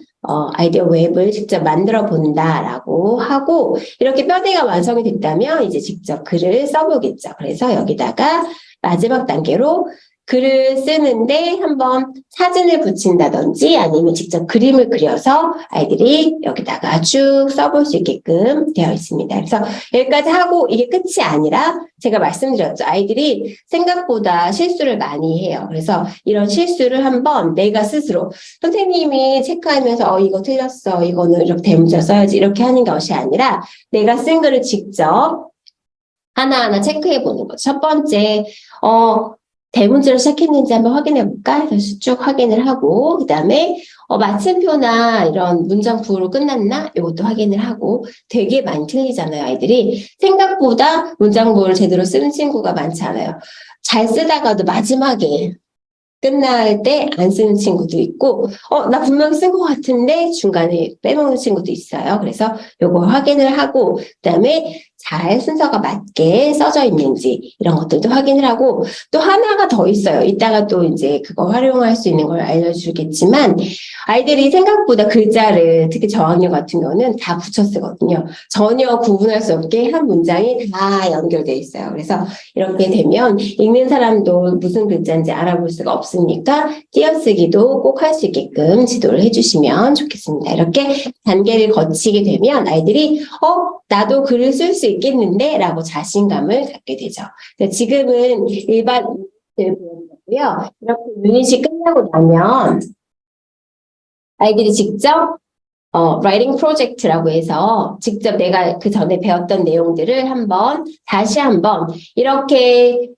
아이디어 웹을 직접 만들어 본다라고 하고 이렇게 뼈대가 완성이 됐다면 이제 직접 글을 써보겠죠. 그래서 여기다가 마지막 단계로 글을 쓰는데 한번 사진을 붙인다든지 아니면 직접 그림을 그려서 아이들이 여기다가 쭉 써볼 수 있게끔 되어 있습니다. 그래서 여기까지 하고 이게 끝이 아니라 제가 말씀드렸죠. 아이들이 생각보다 실수를 많이 해요. 그래서 이런 실수를 한번 내가 스스로 선생님이 체크하면서 이거 틀렸어. 이거는 이렇게 대문자 써야지. 이렇게 하는 것이 아니라 내가 쓴 글을 직접 하나하나 체크해 보는 거죠. 첫 번째, 대문자로 시작했는지 한번 확인해 볼까? 그래서 쭉 확인을 하고, 그 다음에, 마침표나 이런 문장 부호로 끝났나? 이것도 확인을 하고, 되게 많이 틀리잖아요, 아이들이. 생각보다 문장 부호를 제대로 쓰는 친구가 많지 않아요. 잘 쓰다가도 마지막에 끝날 때 안 쓰는 친구도 있고, 나 분명히 쓴 것 같은데 중간에 빼먹는 친구도 있어요. 그래서 요거 확인을 하고, 그 다음에 잘 순서가 맞게 써져 있는지 이런 것들도 확인을 하고 또 하나가 더 있어요. 이따가 또 이제 그거 활용할 수 있는 걸 알려주겠지만 아이들이 생각보다 글자를 특히 저학년 같은 경우는 다 붙여 쓰거든요. 전혀 구분할 수 없게 한 문장이 다 연결돼 있어요. 그래서 이렇게 되면 읽는 사람도 무슨 글자인지 알아볼 수가 없으니까 띄어쓰기도 꼭 할 수 있게끔 지도를 해주시면 좋겠습니다. 이렇게 단계를 거치게 되면 아이들이 나도 글을 쓸 수 있겠는데 라고 자신감을 갖게 되죠. 지금은 일반 보여드렸고요. 이렇게 유닛이 끝나고 나면 아이들이 직접 라이팅 프로젝트라고 해서 직접 내가 그 전에 배웠던 내용들을 다시 한번 이렇게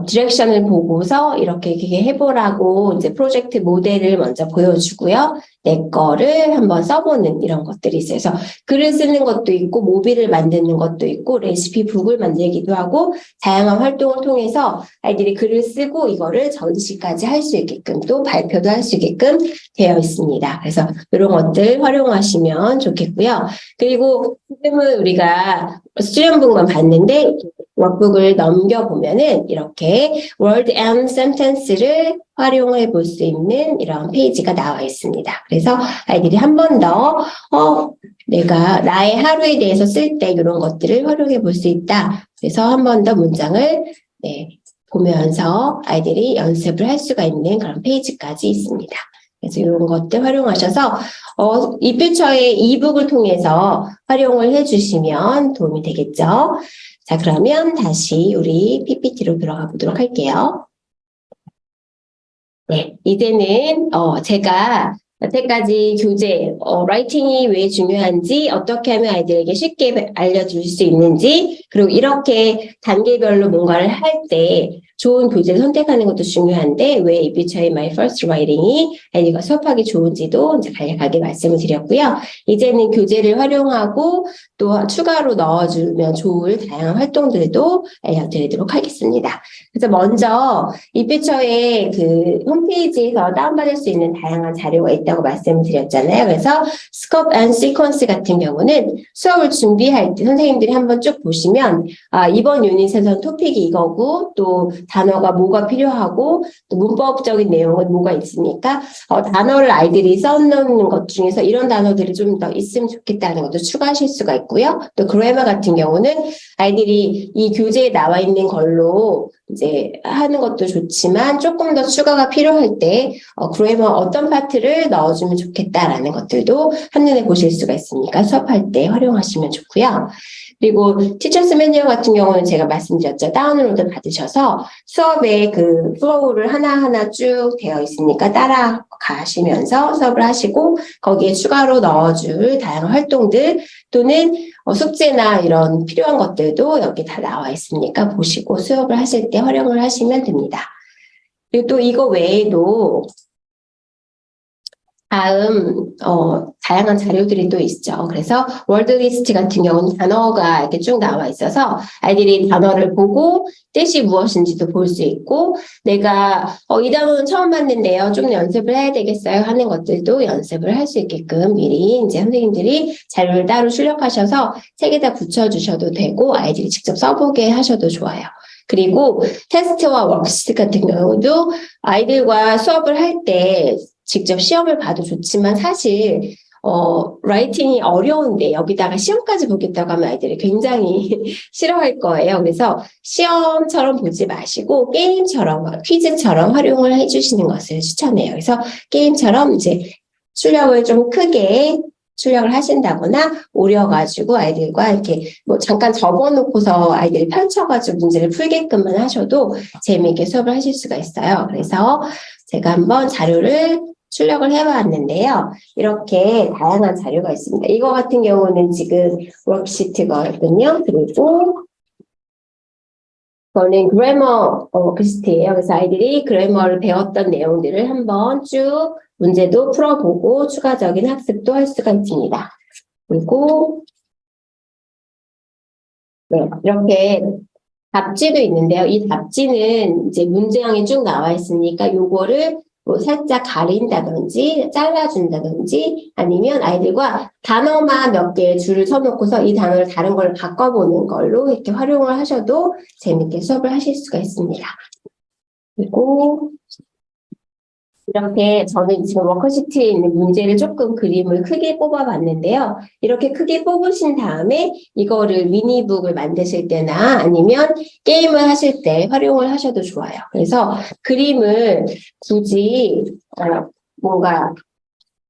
디렉션을 보고서 이렇게 해보라고 이제 프로젝트 모델을 먼저 보여주고요. 내 거를 한번 써보는 이런 것들이 있어요. 그래서 글을 쓰는 것도 있고 모빌을 만드는 것도 있고 레시피 북을 만들기도 하고 다양한 활동을 통해서 아이들이 글을 쓰고 이거를 전시까지 할 수 있게끔 또 발표도 할 수 있게끔 되어 있습니다. 그래서 이런 것들 활용하시면 좋겠고요. 그리고 지금은 우리가 수련북만 봤는데 워크북을 넘겨보면은 이렇게 word and sentence를 활용해 볼 수 있는 이런 페이지가 나와 있습니다. 그래서 아이들이 한 번 더, 내가 나의 하루에 대해서 쓸 때 이런 것들을 활용해 볼 수 있다. 그래서 한 번 더 문장을, 보면서 아이들이 연습을 할 수가 있는 그런 페이지까지 있습니다. 그래서 이런 것들 활용하셔서 이 퓨처의 이북을 통해서 활용을 해주시면 도움이 되겠죠. 자, 그러면 다시 우리 PPT로 들어가 보도록 할게요. 네, 이제는 제가 여태까지 교재, 라이팅이 왜 중요한지, 어떻게 하면 아이들에게 쉽게 알려줄 수 있는지, 그리고 이렇게 단계별로 뭔가를 할 때 좋은 교재를 선택하는 것도 중요한데, 왜 이 퓨처의 My First Writing이 아이들과 수업하기 좋은지도 이제 간략하게 말씀을 드렸고요. 이제는 교재를 활용하고 또 추가로 넣어주면 좋을 다양한 활동들도 알려드리도록 하겠습니다. 그래서 먼저 이 퓨처의 그 홈페이지에서 다운받을 수 있는 다양한 자료가 있다고 말씀을 드렸잖아요. 그래서 스코프 앤 시퀀스 같은 경우는 수업을 준비할 때 선생님들이 한번 쭉 보시면 이번 유닛에서는 토픽이 이거고 또 단어가 뭐가 필요하고 또 문법적인 내용은 뭐가 있으니까 단어를 아이들이 써놓는 것 중에서 이런 단어들이 좀 더 있으면 좋겠다는 것도 추가하실 수가 있고요. 또 그래머 같은 경우는 아이들이 이 교재에 나와 있는 걸로 이제 하는 것도 좋지만 조금 더 추가가 필요할 때 그래머 어떤 파트를 넣어주면 좋겠다라는 것들도 한눈에 보실 수가 있으니까 수업할 때 활용하시면 좋고요. 그리고 티처스 매뉴얼 같은 경우는 제가 말씀드렸죠. 다운로드 받으셔서 수업에 그 플로우를 하나하나 쭉 되어 있으니까 따라가시면서 수업을 하시고 거기에 추가로 넣어줄 다양한 활동들 또는 숙제나 이런 필요한 것들도 여기 다 나와 있으니까 보시고 수업을 하실 때 활용을 하시면 됩니다. 그리고 또 이거 외에도 다음 다양한 자료들이 또 있죠. 그래서 월드 리스트 같은 경우는 단어가 이렇게 쭉 나와 있어서 아이들이 단어를 보고 뜻이 무엇인지도 볼 수 있고 내가 이 단어는 처음 봤는데요. 좀 연습을 해야 되겠어요 하는 것들도 연습을 할 수 있게끔 미리 이제 선생님들이 자료를 따로 출력하셔서 책에다 붙여주셔도 되고 아이들이 직접 써보게 하셔도 좋아요. 그리고 테스트와 워크시트 같은 경우도 아이들과 수업을 할 때 직접 시험을 봐도 좋지만 사실 라이팅이 어려운데 여기다가 시험까지 보겠다고 하면 아이들이 굉장히 싫어할 거예요. 그래서 시험처럼 보지 마시고 게임처럼 퀴즈처럼 활용을 해주시는 것을 추천해요. 그래서 게임처럼 이제 출력을 좀 크게 출력을 하신다거나 오려가지고 아이들과 이렇게 뭐 잠깐 접어놓고서 아이들이 펼쳐가지고 문제를 풀게끔만 하셔도 재미있게 수업을 하실 수가 있어요. 그래서 제가 한번 자료를 출력을 해봤는데요. 이렇게 다양한 자료가 있습니다. 이거 같은 경우는 지금 워크시트거든요. 그리고 이거는 그래머 워크시트예요. 그래서 아이들이 그래머를 배웠던 내용들을 한번 쭉 문제도 풀어보고 추가적인 학습도 할 수가 있습니다. 그리고 네, 이렇게 답지도 있는데요. 이 답지는 이제 문제형이 쭉 나와 있으니까 요거를 뭐 살짝 가린다든지 잘라준다든지 아니면 아이들과 단어만 몇 개 줄을 쳐놓고서 이 단어를 다른 걸 바꿔보는 걸로 이렇게 활용을 하셔도 재밌게 수업을 하실 수가 있습니다. 그리고 이렇게 저는 지금 워크시트에 있는 문제를 조금 그림을 크게 뽑아봤는데요. 이렇게 크게 뽑으신 다음에 이거를 미니북을 만드실 때나 아니면 게임을 하실 때 활용을 하셔도 좋아요. 그래서 그림을 굳이 뭔가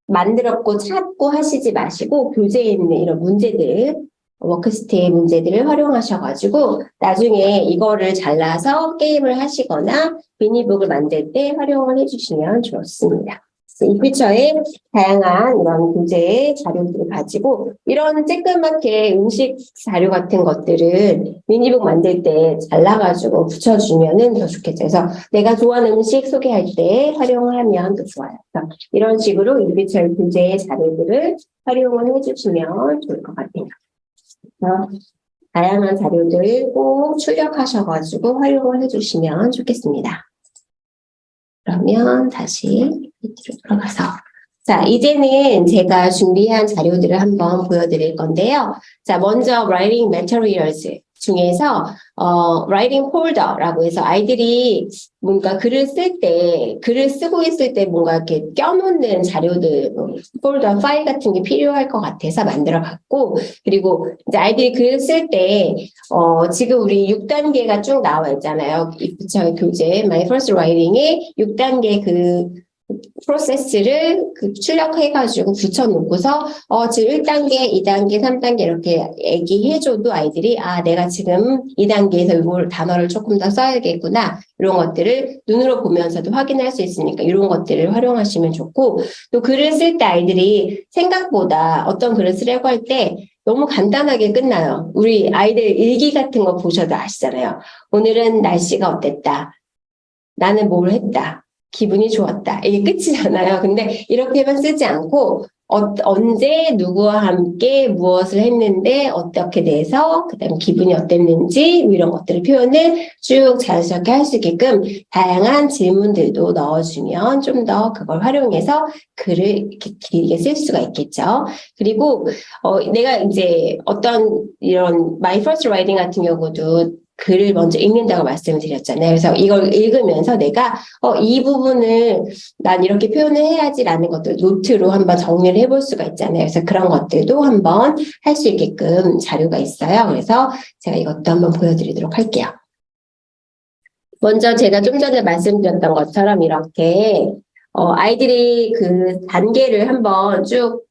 만들었고 찾고 하시지 마시고 교재에 있는 이런 문제들 워크시트의 문제들을 활용하셔가지고 나중에 이거를 잘라서 게임을 하시거나 미니북을 만들 때 활용을 해주시면 좋습니다. 이 퓨처에 다양한 이런 교재의 자료들을 가지고 이런 쬐끄맣게 음식 자료 같은 것들은 미니북 만들 때 잘라가지고 붙여주면 더 좋겠죠. 그래서 내가 좋아하는 음식 소개할 때 활용을 하면 더 좋아요. 이런 식으로 이 퓨처의 교재의 자료들을 활용을 해주시면 좋을 것 같아요. 다양한 자료들 꼭 출력하셔가지고 활용을 해주시면 좋겠습니다. 그러면 다시 밑으로 들어가서 자 이제는 제가 준비한 자료들을 한번 보여드릴 건데요. 자 먼저 Writing Materials 중에서 writing folder라고 해서 아이들이 뭔가 글을 쓰고 있을 때 뭔가 이렇게 껴놓는 자료들, 폴더 파일 같은 게 필요할 것 같아서 만들어 봤고, 그리고 이제 아이들이 글을 쓸 때, 지금 우리 6단계가 쭉 나와 있잖아요. 저희 교재, My First Writing에 6단계 프로세스를 출력해가지고 붙여놓고서 지금 1단계, 2단계, 3단계 이렇게 얘기해줘도 아이들이 내가 지금 2단계에서 이걸 단어를 조금 더 써야겠구나 이런 것들을 눈으로 보면서도 확인할 수 있으니까 이런 것들을 활용하시면 좋고 또 글을 쓸 때 아이들이 생각보다 어떤 글을 쓰려고 할 때 너무 간단하게 끝나요. 우리 아이들 일기 같은 거 보셔도 아시잖아요. 오늘은 날씨가 어땠다. 나는 뭘 했다. 기분이 좋았다. 이게 끝이잖아요. 근데 이렇게만 쓰지 않고 언제 누구와 함께 무엇을 했는데 어떻게 돼서 그다음 기분이 어땠는지 이런 것들을 표현을 쭉 자연스럽게 할 수 있게끔 다양한 질문들도 넣어주면 좀 더 그걸 활용해서 글을 이렇게 길게 쓸 수가 있겠죠. 그리고 내가 이제 어떤 이런 My First Writing 같은 경우도 글을 먼저 읽는다고 말씀을 드렸잖아요. 그래서 이걸 읽으면서 내가 이 부분을 난 이렇게 표현을 해야지라는 것들 노트로 한번 정리를 해볼 수가 있잖아요. 그래서 그런 것들도 한번 할 수 있게끔 자료가 있어요. 그래서 제가 이것도 한번 보여드리도록 할게요. 먼저 제가 좀 전에 말씀드렸던 것처럼 이렇게 아이들이 그 단계를 한번 쭉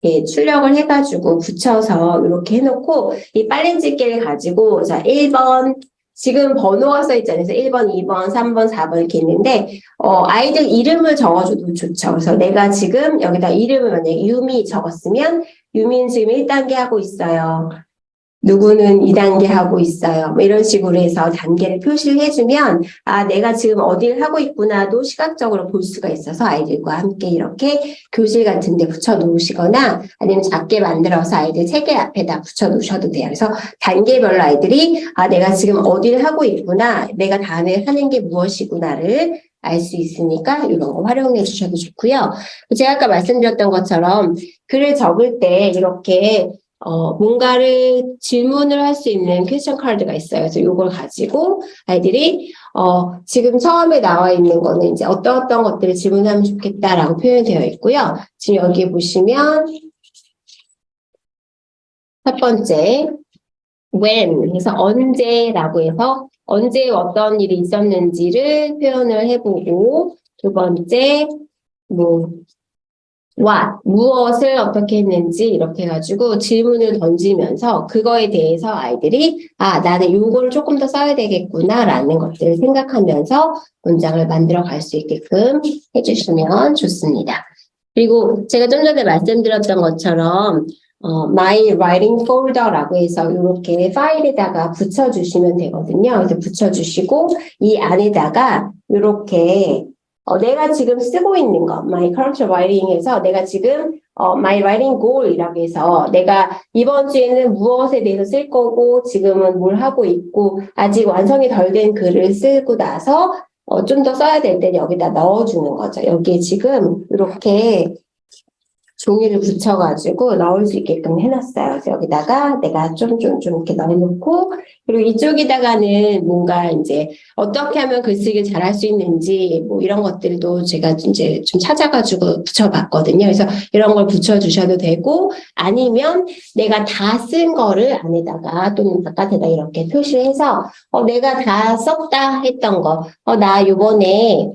출력을 해가지고 붙여서 이렇게 해놓고 이 빨래집게를 가지고 자 1번 지금 번호가 써 있잖아요. 그래서 1번, 2번, 3번, 4번 이렇게 있는데 아이들 이름을 적어줘도 좋죠. 그래서 내가 지금 여기다 이름을 만약에 유미 적었으면 유미는 지금 1단계 하고 있어요. 누구는 2단계 하고 있어요. 뭐 이런 식으로 해서 단계를 표시를 해주면 내가 지금 어디를 하고 있구나도 시각적으로 볼 수가 있어서 아이들과 함께 이렇게 교실 같은 데 붙여 놓으시거나 아니면 작게 만들어서 아이들 책의 앞에다 붙여 놓으셔도 돼요. 그래서 단계별로 아이들이 내가 지금 어디를 하고 있구나, 내가 다음에 하는 게 무엇이구나를 알 수 있으니까 이런 거 활용해 주셔도 좋고요. 제가 아까 말씀드렸던 것처럼 글을 적을 때 이렇게 뭔가를 질문을 할 수 있는 퀘스천 카드가 있어요. 그래서 이걸 가지고 아이들이 지금 처음에 나와 있는 거는 이제 어떤 것들을 질문하면 좋겠다라고 표현되어 있고요. 지금 여기 보시면 첫 번째 when 해서 언제라고 해서 언제 어떤 일이 있었는지를 표현을 해보고 두 번째 what, 무엇을 어떻게 했는지 이렇게 해가지고 질문을 던지면서 그거에 대해서 아이들이 나는 요거를 조금 더 써야 되겠구나 라는 것들을 생각하면서 문장을 만들어 갈 수 있게끔 해주시면 좋습니다. 그리고 제가 좀 전에 말씀드렸던 것처럼 My Writing Folder라고 해서 이렇게 파일에다가 붙여주시면 되거든요. 그래서 붙여주시고 이 안에다가 이렇게 내가 지금 쓰고 있는 거, My Current Writing에서 내가 지금 My Writing Goal이라고 해서 내가 이번 주에는 무엇에 대해서 쓸 거고 지금은 뭘 하고 있고 아직 완성이 덜 된 글을 쓰고 나서 좀 더 써야 될 때 여기다 넣어주는 거죠. 여기에 지금 이렇게 종이를 붙여가지고 넣을 수 있게끔 해놨어요. 그래서 여기다가 내가 좀 이렇게 넣어놓고, 그리고 이쪽에다가는 뭔가 이제 어떻게 하면 글쓰기를 잘할 수 있는지, 뭐 이런 것들도 제가 이제 좀 찾아가지고 붙여봤거든요. 그래서 이런 걸 붙여주셔도 되고, 아니면 내가 다 쓴 거를 안에다가 또는 바깥에다 이렇게 표시해서, 내가 다 썼다 했던 거, 나 요번에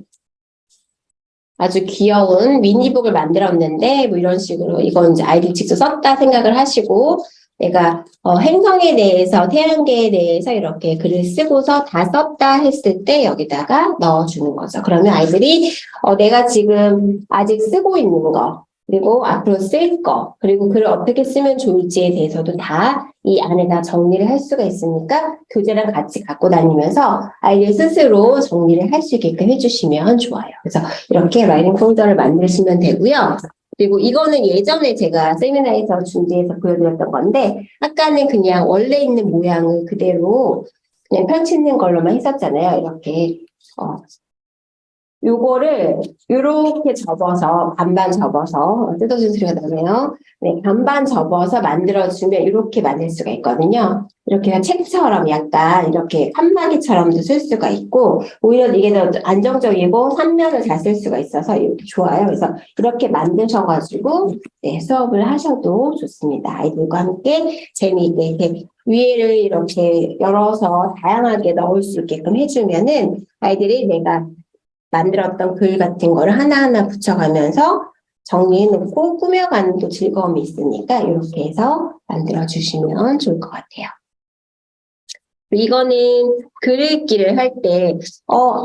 아주 귀여운 미니북을 만들었는데 뭐 이런 식으로 이건 이제 아이들이 직접 썼다 생각을 하시고 내가 행성에 대해서 태양계에 대해서 이렇게 글을 쓰고서 다 썼다 했을 때 여기다가 넣어주는 거죠. 그러면 아이들이 내가 지금 아직 쓰고 있는 거 그리고 앞으로 쓸 거 그리고 글을 어떻게 쓰면 좋을지에 대해서도 다 이 안에다 정리를 할 수가 있으니까 교재랑 같이 갖고 다니면서 아이들 스스로 정리를 할 수 있게끔 해주시면 좋아요. 그래서 이렇게 라이팅 폴더를 만드시면 되고요. 그리고 이거는 예전에 제가 세미나에서 준비해서 보여드렸던 건데 아까는 그냥 원래 있는 모양을 그대로 그냥 펼치는 걸로만 했었잖아요. 이렇게 요거를 이렇게 접어서 반반 접어서 뜯어진 소리가 나네요. 네, 반반 접어서 만들어주면 이렇게 만들 수가 있거든요. 이렇게 책처럼 약간 이렇게 칸막이처럼도 쓸 수가 있고 오히려 이게 더 안정적이고 3면을 잘 쓸 수가 있어서 이렇게 좋아요. 그래서 이렇게 만드셔가지고 네, 수업을 하셔도 좋습니다. 아이들과 함께 재미있게 이렇게 위에를 이렇게 열어서 다양하게 넣을 수 있게끔 해주면은 아이들이 내가 만들었던 글 같은 거를 하나하나 붙여가면서 정리해놓고 꾸며가는 또 즐거움이 있으니까 이렇게 해서 만들어주시면 좋을 것 같아요. 이거는 글 읽기를 할 때,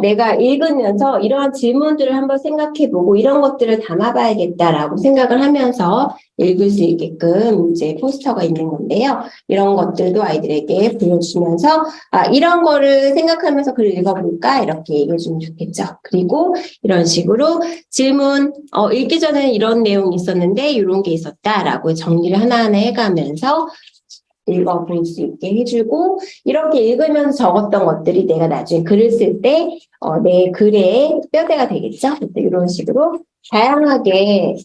내가 읽으면서 이러한 질문들을 한번 생각해보고 이런 것들을 담아봐야겠다라고 생각을 하면서 읽을 수 있게끔 이제 포스터가 있는 건데요. 이런 것들도 아이들에게 보여주면서, 이런 거를 생각하면서 글을 읽어볼까? 이렇게 얘기해주면 좋겠죠. 그리고 이런 식으로 질문, 읽기 전에 이런 내용이 있었는데 이런 게 있었다라고 정리를 하나하나 해가면서 읽어볼 수 있게 해주고 이렇게 읽으면서 적었던 것들이 내가 나중에 글을 쓸 때 내 글의 뼈대가 되겠죠. 이런 식으로 다양하게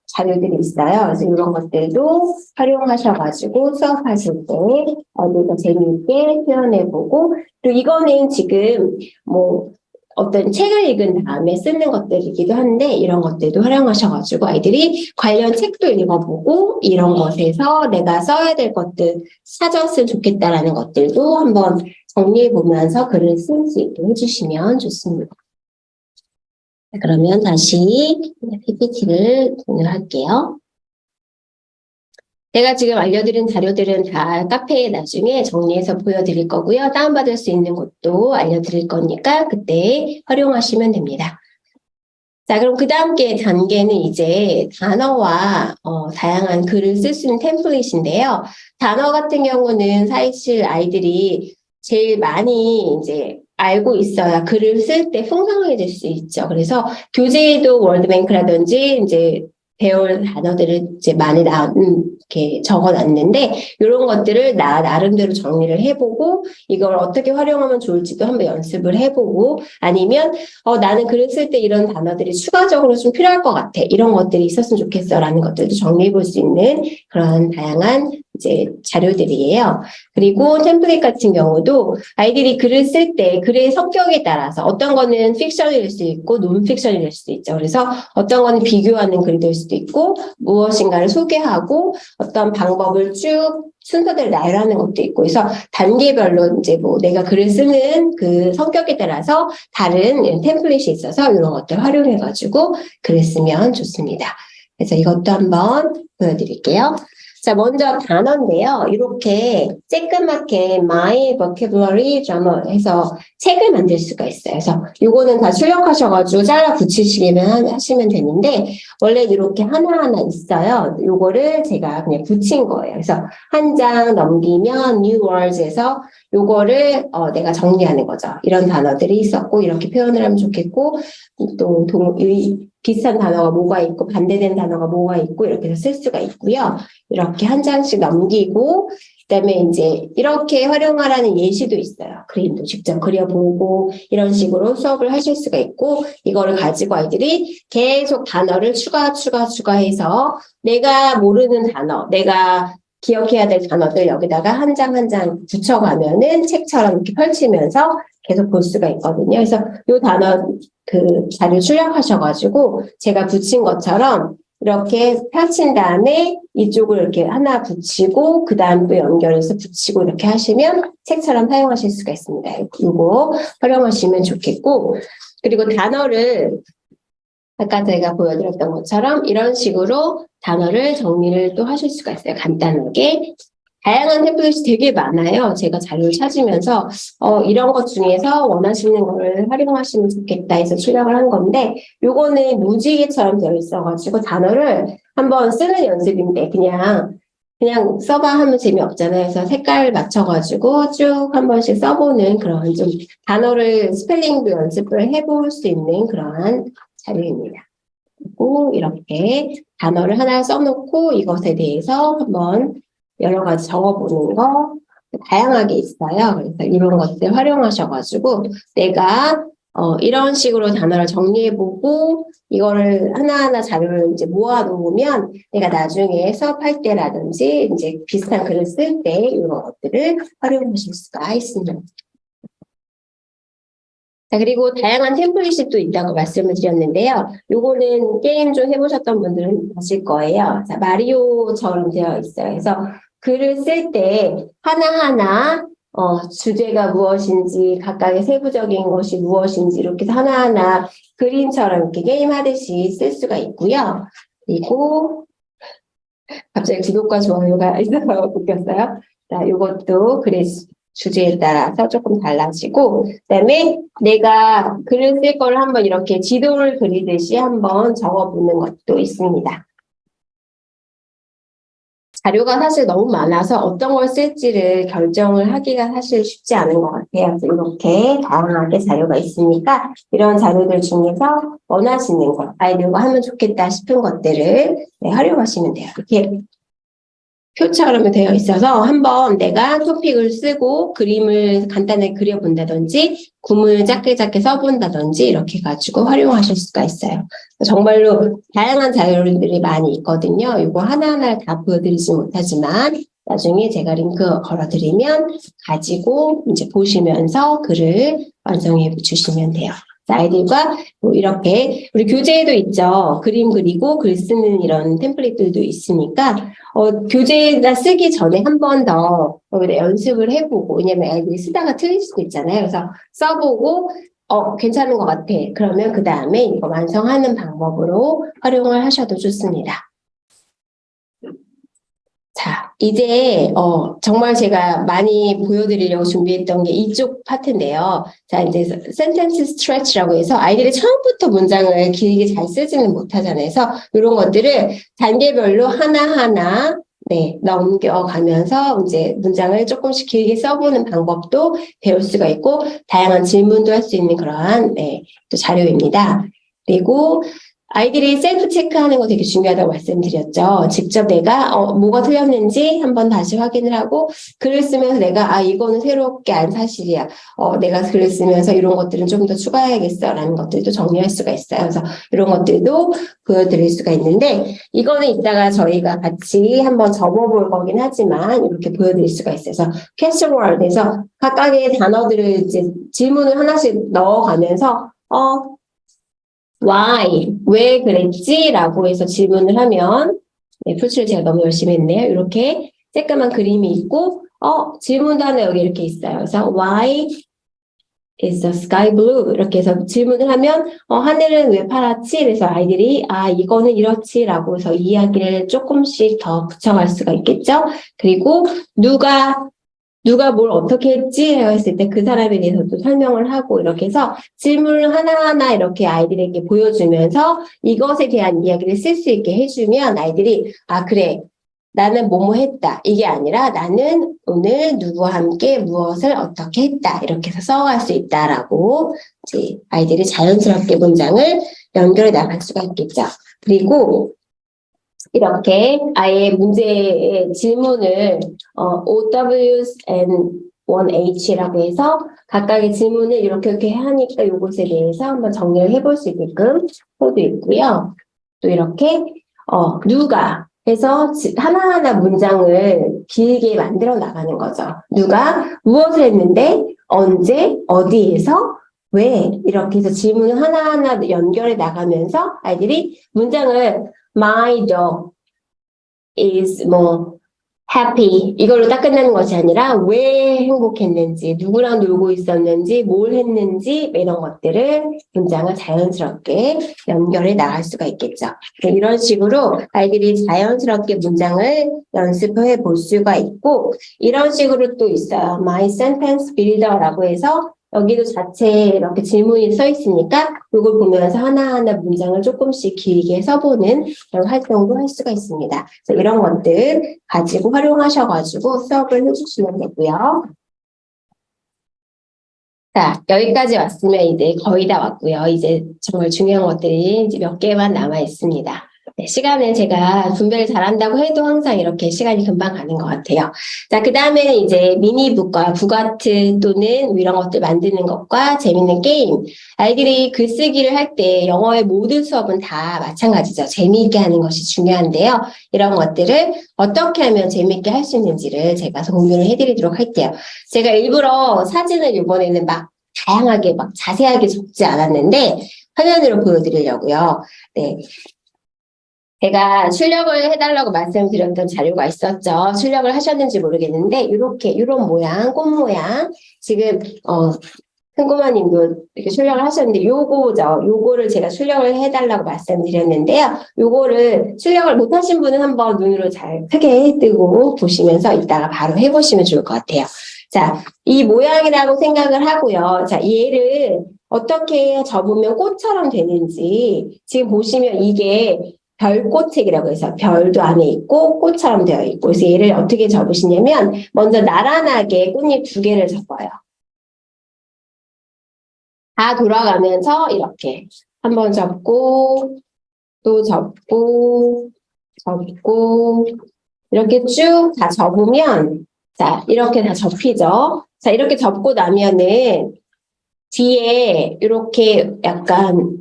자료들이 있어요. 그래서 이런 것들도 활용하셔가지고 수업하실 때 내가 재미있게 표현해보고 그리고 이거는 지금 뭐 어떤 책을 읽은 다음에 쓰는 것들이기도 한데 이런 것들도 활용하셔가지고 아이들이 관련 책도 읽어보고 이런 것에서 내가 써야 될 것들 찾았으면 좋겠다라는 것들도 한번 정리해보면서 글을 쓸 수 있게 해주시면 좋습니다. 그러면 다시 PPT를 공유할게요. 제가 지금 알려드린 자료들은 다 카페에 나중에 정리해서 보여드릴 거고요. 다운받을 수 있는 곳도 알려드릴 거니까 그때 활용하시면 됩니다. 자, 그럼 그 다음 단계는 이제 단어와 다양한 글을 쓸 수 있는 템플릿인데요. 단어 같은 경우는 사실 아이들이 제일 많이 이제 알고 있어야 글을 쓸 때 풍성해질 수 있죠. 그래서 교재에도 월드뱅크라든지 이제 배울 단어들을 이제 많이 이렇게 적어놨는데 이런 것들을 나름대로 정리를 해보고 이걸 어떻게 활용하면 좋을지도 한번 연습을 해보고 아니면 나는 글을 쓸 때 이런 단어들이 추가적으로 좀 필요할 것 같아. 이런 것들이 있었으면 좋겠어. 라는 것들도 정리해 볼 수 있는 그런 다양한 이제 자료들이에요. 그리고 템플릿 같은 경우도 아이들이 글을 쓸 때 글의 성격에 따라서 어떤 거는 픽션이 될 수 있고 논픽션이 될 수도 있죠. 그래서 어떤 거는 비교하는 글이 될 수도 있고 무엇인가를 소개하고 어떤 방법을 쭉 순서대로 나열하는 것도 있고 그래서 단계별로 이제 뭐 내가 글을 쓰는 그 성격에 따라서 다른 템플릿이 있어서 이런 것들 활용해가지고 글을 쓰면 좋습니다. 그래서 이것도 한번 보여드릴게요. 자, 먼저 단어인데요. 이렇게 쬐끄맣게 My Vocabulary Journal 해서 책을 만들 수가 있어요. 그래서 이거는 다 출력하셔가지고 잘라 붙이시기만 하시면 되는데 원래 이렇게 하나하나 있어요. 요거를 제가 그냥 붙인 거예요. 그래서 한 장 넘기면 New Words에서 요거를 내가 정리하는 거죠. 이런 단어들이 있었고 이렇게 표현을 하면 좋겠고 또 비슷한 단어가 뭐가 있고 반대된 단어가 뭐가 있고 이렇게 해서 쓸 수가 있고요. 이렇게 한 장씩 넘기고 그다음에 이제 이렇게 활용하라는 예시도 있어요. 그림도 직접 그려보고 이런 식으로 수업을 하실 수가 있고 이거를 가지고 아이들이 계속 단어를 추가해서 내가 모르는 단어, 내가 기억해야 될 단어들 여기다가 한 장 한 장 붙여가면은 책처럼 이렇게 펼치면서 계속 볼 수가 있거든요. 그래서 이 단어 그 자료 출력하셔가지고 제가 붙인 것처럼 이렇게 펼친 다음에 이쪽을 이렇게 하나 붙이고 그 다음 또 연결해서 붙이고 이렇게 하시면 책처럼 사용하실 수가 있습니다. 이거 활용하시면 좋겠고 그리고 단어를 아까 제가 보여드렸던 것처럼 이런 식으로 단어를 정리를 또 하실 수가 있어요. 간단하게. 다양한 템플릿이 되게 많아요. 제가 자료를 찾으면서 이런 것 중에서 원하시는 거를 활용하시면 좋겠다 해서 출력을 한 건데 요거는 무지개처럼 되어 있어가지고 단어를 한번 쓰는 연습인데 그냥 써봐 하면 재미없잖아요. 그래서 색깔 맞춰가지고 쭉 한 번씩 써보는 그런 좀 단어를 스펠링도 연습을 해볼 수 있는 그러한 자료입니다. 그리고 이렇게 단어를 하나 써놓고 이것에 대해서 한번 여러 가지 적어보는 거 다양하게 있어요. 그래서 이런 것들 활용하셔가지고 내가 이런 식으로 단어를 정리해보고 이거를 하나하나 자료를 이제 모아놓으면 내가 나중에 수업할 때라든지 이제 비슷한 글을 쓸 때 이런 것들을 활용하실 수가 있습니다. 자, 그리고 다양한 템플릿이 또 있다고 말씀을 드렸는데요. 요거는 게임 좀 해보셨던 분들은 아실 거예요. 자, 마리오처럼 되어 있어요. 그래서 글을 쓸 때 하나하나 주제가 무엇인지 각각의 세부적인 것이 무엇인지 이렇게 해서 하나하나 그림처럼 이렇게 게임하듯이 쓸 수가 있고요. 그리고 갑자기 구독과 좋아요가 있어서 웃겼어요. 자, 이것도 글의 주제에 따라서 조금 달라지고, 그다음에 내가 글을 쓸 걸 한번 이렇게 지도를 그리듯이 한번 적어보는 것도 있습니다. 자료가 사실 너무 많아서 어떤 걸 쓸지를 결정을 하기가 사실 쉽지 않은 것 같아요. 그래서 이렇게 다양하게 자료가 있으니까 이런 자료들 중에서 원하시는 것, 아이들과 하면 좋겠다 싶은 것들을 활용하시면 돼요. 이렇게 표처럼 되어 있어서 한번 내가 토픽을 쓰고 그림을 간단하게 그려본다든지 구문을 작게 써본다든지 이렇게 가지고 활용하실 수가 있어요. 정말로 다양한 자료들이 많이 있거든요. 이거 하나하나 다 보여드리지 못하지만 나중에 제가 링크 걸어드리면 가지고 이제 보시면서 글을 완성해 주시면 돼요. 아이들과 뭐 이렇게 우리 교재에도 있죠. 그림 그리고 글 쓰는 이런 템플릿들도 있으니까 교재에다 쓰기 전에 한 번 더 연습을 해보고, 왜냐면 아이들이 쓰다가 틀릴 수도 있잖아요. 그래서 써보고 괜찮은 것 같아. 그러면 그 다음에 이거 완성하는 방법으로 활용을 하셔도 좋습니다. 자, 이제 정말 제가 많이 보여드리려고 준비했던 게 이쪽 파트인데요. 자, 이제 센텐스 스트레치라고 해서 아이들이 처음부터 문장을 길게 잘 쓰지는 못하잖아요. 그래서 이런 것들을 단계별로 하나하나 넘겨가면서 이제 문장을 조금씩 길게 써보는 방법도 배울 수가 있고 다양한 질문도 할 수 있는 그러한 또 자료입니다. 그리고 아이들이 셀프 체크하는 거 되게 중요하다고 말씀드렸죠. 직접 내가 뭐가 틀렸는지 한번 다시 확인을 하고 글을 쓰면서 내가 이거는 새롭게 안 사실이야. 내가 글을 쓰면서 이런 것들은 좀 더 추가해야겠어라는 것들도 정리할 수가 있어요. 그래서 이런 것들도 보여드릴 수가 있는데 이거는 이따가 저희가 같이 한번 접어볼 거긴 하지만 이렇게 보여드릴 수가 있어요. 그래서 캐치워드에서 각각의 단어들을 이제 질문을 하나씩 넣어가면서 why? 왜 그랬지? 라고 해서 질문을 하면, 풀칠을 제가 너무 열심히 했네요. 이렇게 쬐끄만 그림이 있고, 질문도 하나 여기 이렇게 있어요. 그래서 why is the sky blue? 이렇게 해서 질문을 하면, 하늘은 왜 파랗지? 그래서 아이들이, 이거는 이렇지? 라고 해서 이야기를 조금씩 더 붙여갈 수가 있겠죠? 그리고 누가 뭘 어떻게 했지? 했을 때 그 사람에 대해서 또 설명을 하고 이렇게 해서 질문을 하나하나 이렇게 아이들에게 보여주면서 이것에 대한 이야기를 쓸 수 있게 해주면 아이들이 그래 나는 뭐뭐 했다 이게 아니라 나는 오늘 누구와 함께 무엇을 어떻게 했다 이렇게 해서 써갈 수 있다라고 이제 아이들이 자연스럽게 문장을 연결해 나갈 수가 있겠죠. 그리고 이렇게 아예 문제의 질문을 OWs and 1H라고 해서 각각의 질문을 이렇게 하니까 이것에 대해서 한번 정리를 해볼 수 있게끔 표도 있고요. 또 이렇게 누가 해서 하나하나 문장을 길게 만들어 나가는 거죠. 누가 무엇을 했는데 언제 어디에서 왜 이렇게 해서 질문을 하나하나 연결해 나가면서 아이들이 문장을 My dog is happy 이걸로 딱 끝나는 것이 아니라 왜 행복했는지 누구랑 놀고 있었는지 뭘 했는지 이런 것들을 문장을 자연스럽게 연결해 나갈 수가 있겠죠. 이런 식으로 아이들이 자연스럽게 문장을 연습해 볼 수가 있고 이런 식으로 또 있어요. My sentence builder라고 해서 여기도 자체에 이렇게 질문이 써 있으니까 이걸 보면서 하나하나 문장을 조금씩 길게 써보는 그런 활동도 할 수가 있습니다. 그래서 이런 것들 가지고 활용하셔가지고 수업을 해주시면 되고요. 자, 여기까지 왔으면 이제 거의 다 왔고요. 이제 정말 중요한 것들이 이제 몇 개만 남아 있습니다. 네, 시간을 제가 분배를 잘한다고 해도 항상 이렇게 시간이 금방 가는 것 같아요. 자, 그 다음에는 이제 미니북과 북아트 또는 뭐 이런 것들 만드는 것과 재밌는 게임. 아이들이 글쓰기를 할 때 영어의 모든 수업은 다 마찬가지죠. 재미있게 하는 것이 중요한데요. 이런 것들을 어떻게 하면 재미있게 할 수 있는지를 제가 공유를 해드리도록 할게요. 제가 일부러 사진을 이번에는 막 다양하게 막 자세하게 적지 않았는데 화면으로 보여드리려고요. 네. 제가 출력을 해달라고 말씀드렸던 자료가 있었죠. 출력을 하셨는지 모르겠는데 이런 모양, 꽃 모양 지금 큰고마님도 이렇게 출력을 하셨는데 요거죠. 요거를 제가 출력을 해달라고 말씀드렸는데요. 요거를 출력을 못하신 분은 한번 눈으로 잘 크게 뜨고 보시면서 이따가 바로 해보시면 좋을 것 같아요. 자, 이 모양이라고 생각을 하고요. 자, 얘를 어떻게 접으면 꽃처럼 되는지 지금 보시면 이게 별꽃책이라고 해서 별도 안에 있고 꽃처럼 되어 있고 그래서 얘를 어떻게 접으시냐면 먼저 나란하게 꽃잎 2개를 접어요. 다 돌아가면서 이렇게 한번 접고 또 접고 접고 이렇게 쭉 다 접으면 자 이렇게 다 접히죠. 자 이렇게 접고 나면은 뒤에 이렇게 약간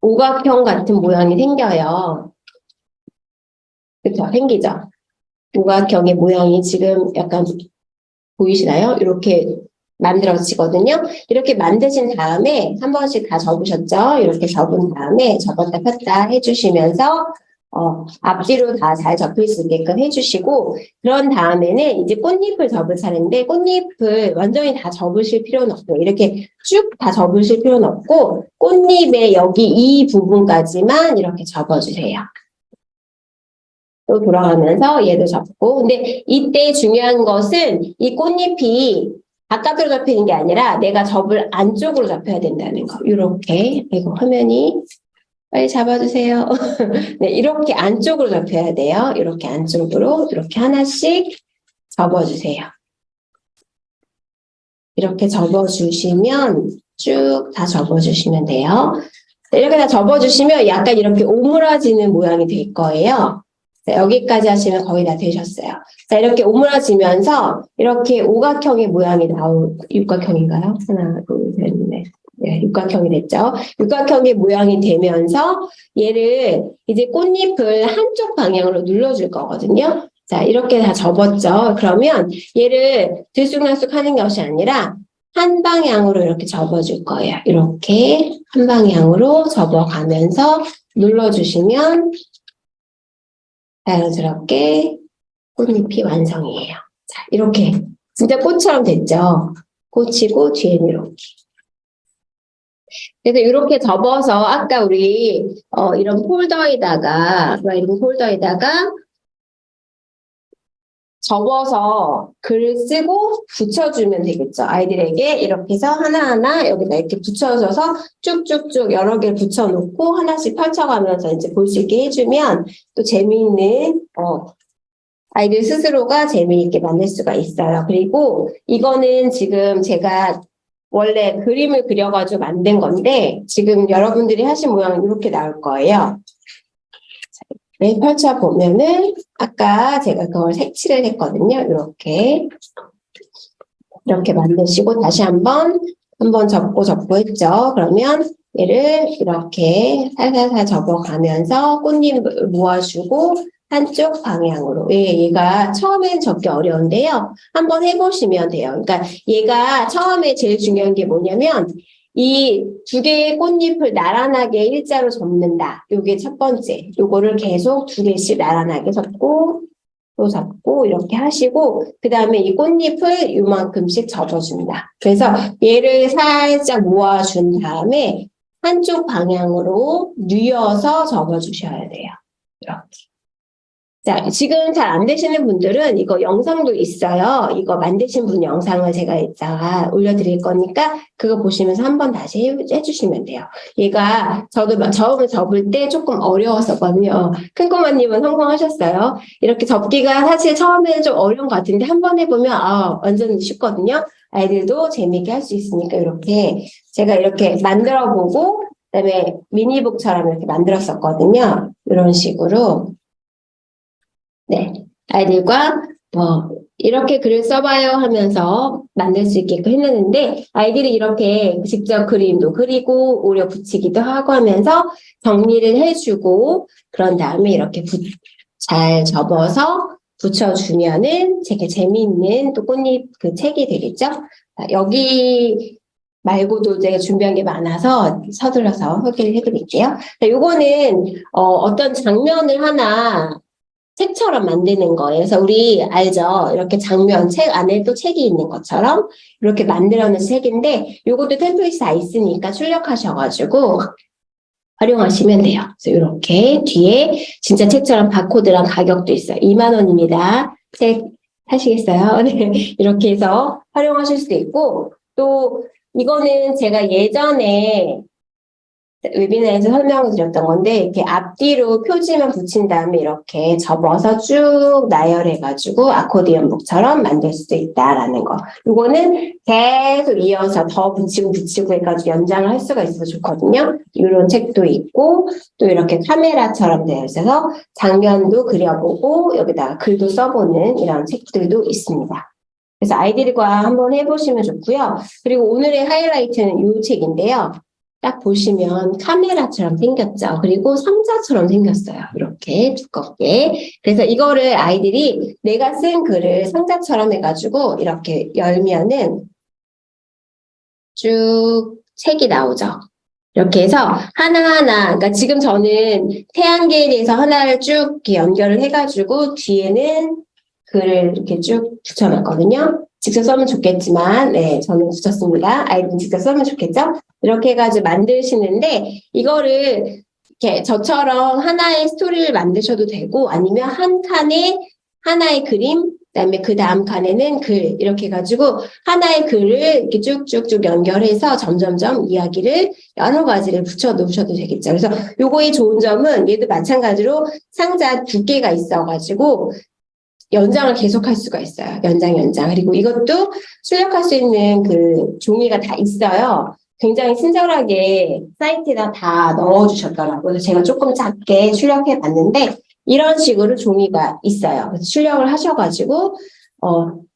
오각형 같은 모양이 생겨요. 그렇죠? 생기죠? 오각형의 모양이 지금 약간 보이시나요? 이렇게 만들어지거든요. 이렇게 만드신 다음에 한 번씩 다 접으셨죠? 이렇게 접은 다음에 접었다 폈다 해주시면서 앞뒤로 다 잘 접힐 수 있게끔 해주시고 그런 다음에는 이제 꽃잎을 접을 차례인데 꽃잎을 완전히 다 접으실 필요는 없고 이렇게 쭉 다 접으실 필요는 없고 꽃잎의 여기 이 부분까지만 이렇게 접어주세요. 또 돌아가면서 얘도 접고 근데 이때 중요한 것은 이 꽃잎이 바깥으로 접히는 게 아니라 내가 접을 안쪽으로 접혀야 된다는 거. 이렇게 이거 화면이 빨리 잡아주세요. 네, 이렇게 안쪽으로 접혀야 돼요. 이렇게 안쪽으로 이렇게 하나씩 접어주세요. 이렇게 접어주시면 쭉 다 접어주시면 돼요. 이렇게 다 접어주시면 약간 이렇게 오므라지는 모양이 될 거예요. 자, 여기까지 하시면 거의 다 되셨어요. 자, 이렇게 오므라지면서 이렇게 오각형의 모양이 육각형인가요? 하나, 둘, 셋, 넷. 네, 육각형이 됐죠. 육각형의 모양이 되면서 얘를 이제 꽃잎을 한쪽 방향으로 눌러줄 거거든요. 자, 이렇게 다 접었죠. 그러면 얘를 들쑥날쑥 하는 것이 아니라 한 방향으로 이렇게 접어줄 거예요. 이렇게 한 방향으로 접어가면서 눌러주시면 자연스럽게 꽃잎이 완성이에요. 자, 이렇게 진짜 꽃처럼 됐죠? 꽃이고 뒤에는 이렇게. 그래서 이렇게 접어서 아까 우리 이런 폴더에다가 접어서 글을 쓰고 붙여주면 되겠죠. 아이들에게 이렇게 해서 하나하나 여기다 이렇게 붙여줘서 쭉쭉쭉 여러 개를 붙여놓고 하나씩 펼쳐가면서 이제 볼 수 있게 해주면 또 재미있는 아이들 스스로가 재미있게 만들 수가 있어요. 그리고 이거는 지금 제가 원래 그림을 그려가지고 만든 건데 지금 여러분들이 하신 모양은 이렇게 나올 거예요. 네, 펼쳐보면은 아까 제가 그걸 색칠을 했거든요. 이렇게 만드시고 다시 한번 접고 했죠. 그러면 얘를 이렇게 살살살 접어가면서 꽃잎을 모아주고 한쪽 방향으로. 얘가 처음엔 접기 어려운데요. 한번 해보시면 돼요. 그러니까 얘가 처음에 제일 중요한 게 뭐냐면 이 2개의 꽃잎을 나란하게 일자로 접는다. 요게 첫 번째. 요거를 계속 2개씩 나란하게 접고 또 접고 이렇게 하시고 그 다음에 이 꽃잎을 요만큼씩 접어준다. 그래서 얘를 살짝 모아준 다음에 한쪽 방향으로 뉘어서 접어주셔야 돼요. 이렇게. 자, 지금 잘 안 되시는 분들은 이거 영상도 있어요. 이거 만드신 분 영상을 제가 이따가 올려드릴 거니까 그거 보시면서 한번 다시 해주시면 돼요. 얘가 저도 처음에 접을 때 조금 어려웠었거든요. 큰꼬마님은 성공하셨어요. 이렇게 접기가 사실 처음에는 좀 어려운 것 같은데 한번 해보면 완전 쉽거든요. 아이들도 재미있게 할 수 있으니까 이렇게 제가 이렇게 만들어보고 그다음에 미니북처럼 이렇게 만들었었거든요. 이런 식으로. 네. 아이들과 이렇게 글을 써봐요 하면서 만들 수 있게끔 해놨는데 아이들이 이렇게 직접 그림도 그리고 오려 붙이기도 하고 하면서 정리를 해주고 그런 다음에 이렇게 잘 접어서 붙여주면은 되게 재미있는 또 꽃잎 그 책이 되겠죠. 자, 여기 말고도 제가 준비한 게 많아서 서둘러서 소개를 해드릴게요. 자, 요거는 어떤 장면을 하나 책처럼 만드는 거예요. 그래서 우리 알죠? 이렇게 장면, 책 안에 또 책이 있는 것처럼 이렇게 만들어낸 책인데 요것도 템플릿이 다 있으니까 출력하셔가지고 활용하시면 돼요. 그래서 이렇게 뒤에 진짜 책처럼 바코드랑 가격도 있어요. 2만 원입니다. 책 사시겠어요? 네. 이렇게 해서 활용하실 수도 있고 또 이거는 제가 예전에 웨비나에서 설명을 드렸던 건데 이렇게 앞뒤로 표지만 붙인 다음에 이렇게 접어서 쭉 나열해가지고 아코디언북처럼 만들 수 있다라는 거. 이거는 계속 이어서 더 붙이고 해가지고 연장을 할 수가 있어서 좋거든요. 이런 책도 있고 또 이렇게 카메라처럼 되어 있어서 장면도 그려보고 여기다가 글도 써보는 이런 책들도 있습니다. 그래서 아이들과 한번 해보시면 좋고요. 그리고 오늘의 하이라이트는 이 책인데요. 딱 보시면 카메라처럼 생겼죠. 그리고 상자처럼 생겼어요. 이렇게 두껍게. 그래서 이거를 아이들이 내가 쓴 글을 상자처럼 해가지고 이렇게 열면은 쭉 책이 나오죠. 이렇게 해서 하나하나, 그러니까 지금 저는 태양계에 대해서 하나를 쭉 이렇게 연결을 해가지고 뒤에는 글을 이렇게 쭉 붙여놨거든요. 직접 써면 좋겠지만, 네, 저는 붙였습니다. 아이들은 직접 써면 좋겠죠? 이렇게 해가지고 만드시는데, 이거를 이렇게 저처럼 하나의 스토리를 만드셔도 되고, 아니면 한 칸에 하나의 그림, 그다음에 그 다음 칸에는 글, 이렇게 해가지고 하나의 글을 이렇게 쭉쭉쭉 연결해서 점점점 이야기를 여러 가지를 붙여 놓으셔도 되겠죠. 그래서 요거의 좋은 점은 얘도 마찬가지로 상자 두께가 있어가지고 연장을 계속할 수가 있어요. 연장. 그리고 이것도 출력할 수 있는 그 종이가 다 있어요. 굉장히 친절하게 사이트에다 다 넣어주셨더라고요. 그래서 제가 조금 작게 출력해 봤는데 이런 식으로 종이가 있어요. 그래서 출력을 하셔가지고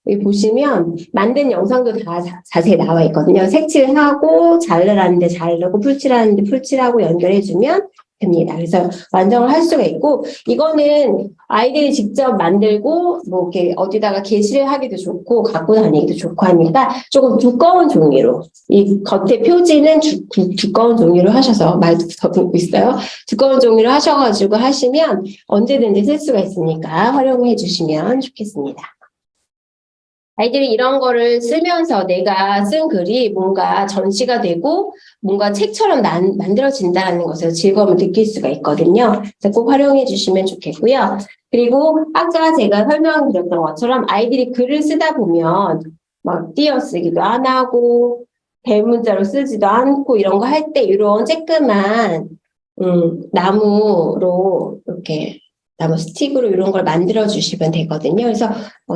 여기 보시면 만든 영상도 다 자세히 나와 있거든요. 색칠하고 자르라는데 자르고 풀칠하는데 풀칠하고 연결해주면 됩니다. 그래서 완성을 할 수가 있고 이거는 아이들이 직접 만들고 뭐 이렇게 어디다가 게시를 하기도 좋고 갖고 다니기도 좋고 하니까 조금 두꺼운 종이로 이 겉에 표지는 두꺼운 종이로 하셔서 말도 더듬고 있어요. 두꺼운 종이로 하셔가지고 하시면 언제든지 쓸 수가 있으니까 활용해 주시면 좋겠습니다. 아이들이 이런 거를 쓰면서 내가 쓴 글이 뭔가 전시가 되고 뭔가 책처럼 만들어진다는 것에서 즐거움을 느낄 수가 있거든요. 그래서 꼭 활용해 주시면 좋겠고요. 그리고 아까 제가 설명드렸던 것처럼 아이들이 글을 쓰다 보면 막 띄어쓰기도 안 하고 대문자로 쓰지도 않고 이런 거 할 때 이런 쬐끄만 나무로 이렇게 나무 스틱으로 이런 걸 만들어 주시면 되거든요. 그래서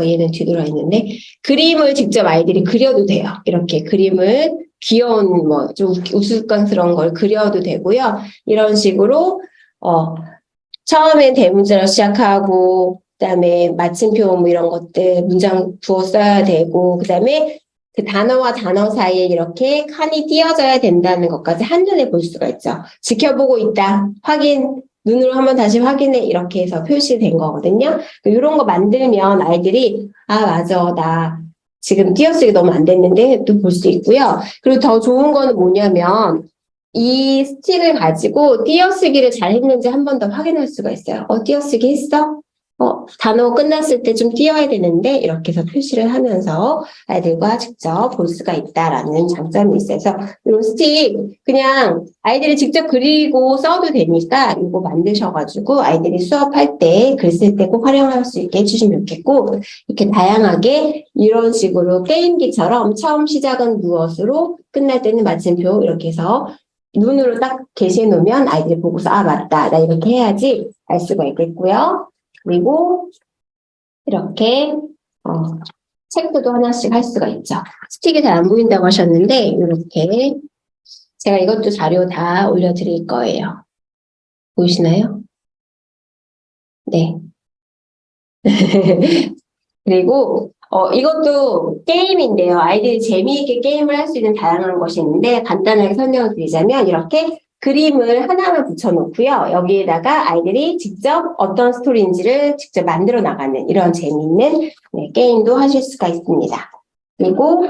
얘는 뒤돌아 있는데 그림을 직접 아이들이 그려도 돼요. 이렇게 그림을 귀여운 뭐 좀 우스꽝스러운 걸 그려도 되고요. 이런 식으로 처음엔 대문자로 시작하고 그다음에 마침표 뭐 이런 것들 문장 부어 써야 되고 그다음에 그 단어와 단어 사이에 이렇게 칸이 띄어져야 된다는 것까지 한눈에 볼 수가 있죠. 지켜보고 있다. 확인. 눈으로 한번 다시 확인해 이렇게 해서 표시된 거거든요. 이런 거 만들면 아이들이 아 맞아 나 지금 띄어쓰기 너무 안 됐는데 또 볼 수 있고요. 그리고 더 좋은 거는 뭐냐면 이 스틱을 가지고 띄어쓰기를 잘 했는지 한 번 더 확인할 수가 있어요. 띄어쓰기 했어? 단어 끝났을 때 좀 띄어야 되는데 이렇게 해서 표시를 하면서 아이들과 직접 볼 수가 있다라는 장점이 있어서 이런 스틱 그냥 아이들이 직접 그리고 써도 되니까 이거 만드셔가지고 아이들이 수업할 때 글 쓸 때 꼭 활용할 수 있게 해주시면 좋겠고 이렇게 다양하게 이런 식으로 게임기처럼 처음 시작은 무엇으로 끝날 때는 마침표 이렇게 해서 눈으로 딱 게시해 놓으면 아이들이 보고서 아 맞다 나 이렇게 해야지 알 수가 있겠고요. 그리고 이렇게 책도 하나씩 할 수가 있죠. 스틱이 잘 안 보인다고 하셨는데 이렇게 제가 이것도 자료 다 올려드릴 거예요. 보이시나요? 네. 그리고 이것도 게임인데요. 아이들이 재미있게 게임을 할 수 있는 다양한 것이 있는데 간단하게 설명을 드리자면 이렇게 그림을 하나만 붙여놓고요. 여기에다가 아이들이 직접 어떤 스토리인지를 직접 만들어 나가는 이런 재미있는 게임도 하실 수가 있습니다. 그리고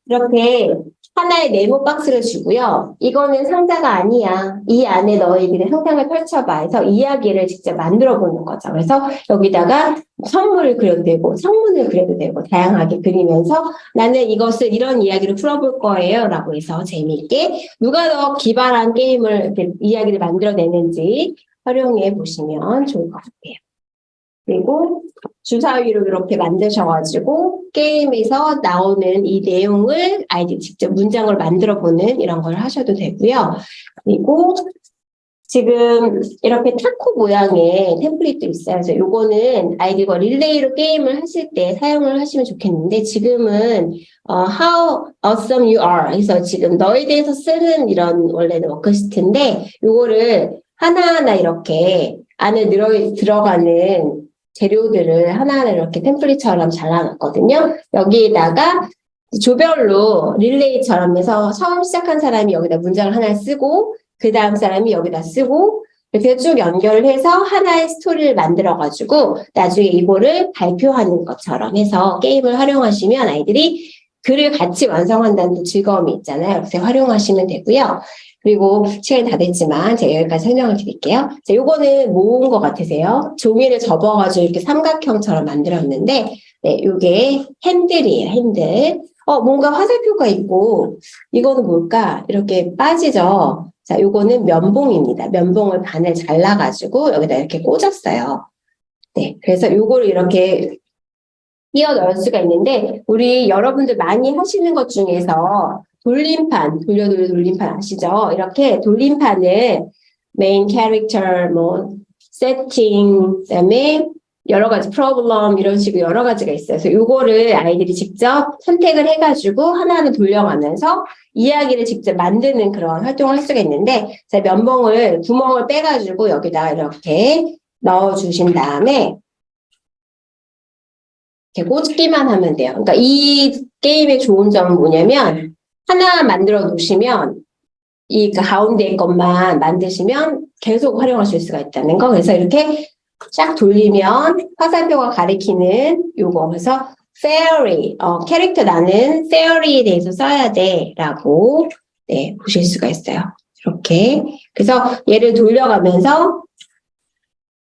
이렇게 하나의 네모 박스를 주고요. 이거는 상자가 아니야. 이 안에 너희들의 상상을 펼쳐봐 해서 이야기를 직접 만들어 보는 거죠. 그래서 여기다가 선물을 그려도 되고 성문을 그려도 되고 다양하게 그리면서 나는 이것을 이런 이야기를 풀어볼 거예요 라고 해서 재미있게 누가 더 기발한 게임을 이렇게 이야기를 만들어내는지 활용해 보시면 좋을 것 같아요. 그리고 주사위로 이렇게 만드셔가지고 게임에서 나오는 이 내용을 아이들이 직접 문장을 만들어보는 이런 걸 하셔도 되고요. 그리고 지금 이렇게 타코 모양의 템플릿도 있어요. 그래서 요거는 아이들과 릴레이로 게임을 하실 때 사용을 하시면 좋겠는데 지금은 How awesome you are. 그래서 지금 너에 대해서 쓰는 이런 원래는 워크시트인데 요거를 하나하나 이렇게 안에 들어가는 재료들을 하나하나 이렇게 템플릿처럼 잘라놨거든요. 여기에다가 조별로 릴레이처럼 해서 처음 시작한 사람이 여기다 문장을 하나 쓰고 그 다음 사람이 여기다 쓰고 이렇게 쭉 연결을 해서 하나의 스토리를 만들어가지고 나중에 이거를 발표하는 것처럼 해서 게임을 활용하시면 아이들이 글을 같이 완성한다는 즐거움이 있잖아요. 그래서 활용하시면 되고요. 그리고 시간이 다 됐지만 제가 여기까지 설명을 드릴게요. 자, 요거는 모은 것 같으세요? 종이를 접어가지고 이렇게 삼각형처럼 만들었는데 네, 요게 핸들이에요. 핸들. 뭔가 화살표가 있고 이거는 뭘까? 이렇게 빠지죠? 자, 요거는 면봉입니다. 면봉을 반을 잘라가지고 여기다 이렇게 꽂았어요. 네, 그래서 요거를 이렇게 끼워 넣을 수가 있는데 우리 여러분들 많이 하시는 것 중에서 돌림판, 돌림판 아시죠? 이렇게 돌림판을 메인 캐릭터, 뭐 세팅, 그다음에 여러 가지 프로블럼 이런 식으로 여러 가지가 있어요. 그래서 요거를 아이들이 직접 선택을 해가지고 하나하나 돌려가면서 이야기를 직접 만드는 그런 활동을 할 수가 있는데 자, 면봉을 구멍을 빼가지고 여기다가 이렇게 넣어주신 다음에 이렇게 꽂기만 하면 돼요. 그러니까 이 게임의 좋은 점은 뭐냐면 하나 만들어 놓으시면 이 가운데 것만 만드시면 계속 활용하실 수가 있다는 거. 그래서 이렇게 쫙 돌리면 화살표가 가리키는 요거. 그래서 fairy, 캐릭터 나는 fairy에 대해서 써야 돼 라고 네, 보실 수가 있어요. 이렇게. 그래서 얘를 돌려가면서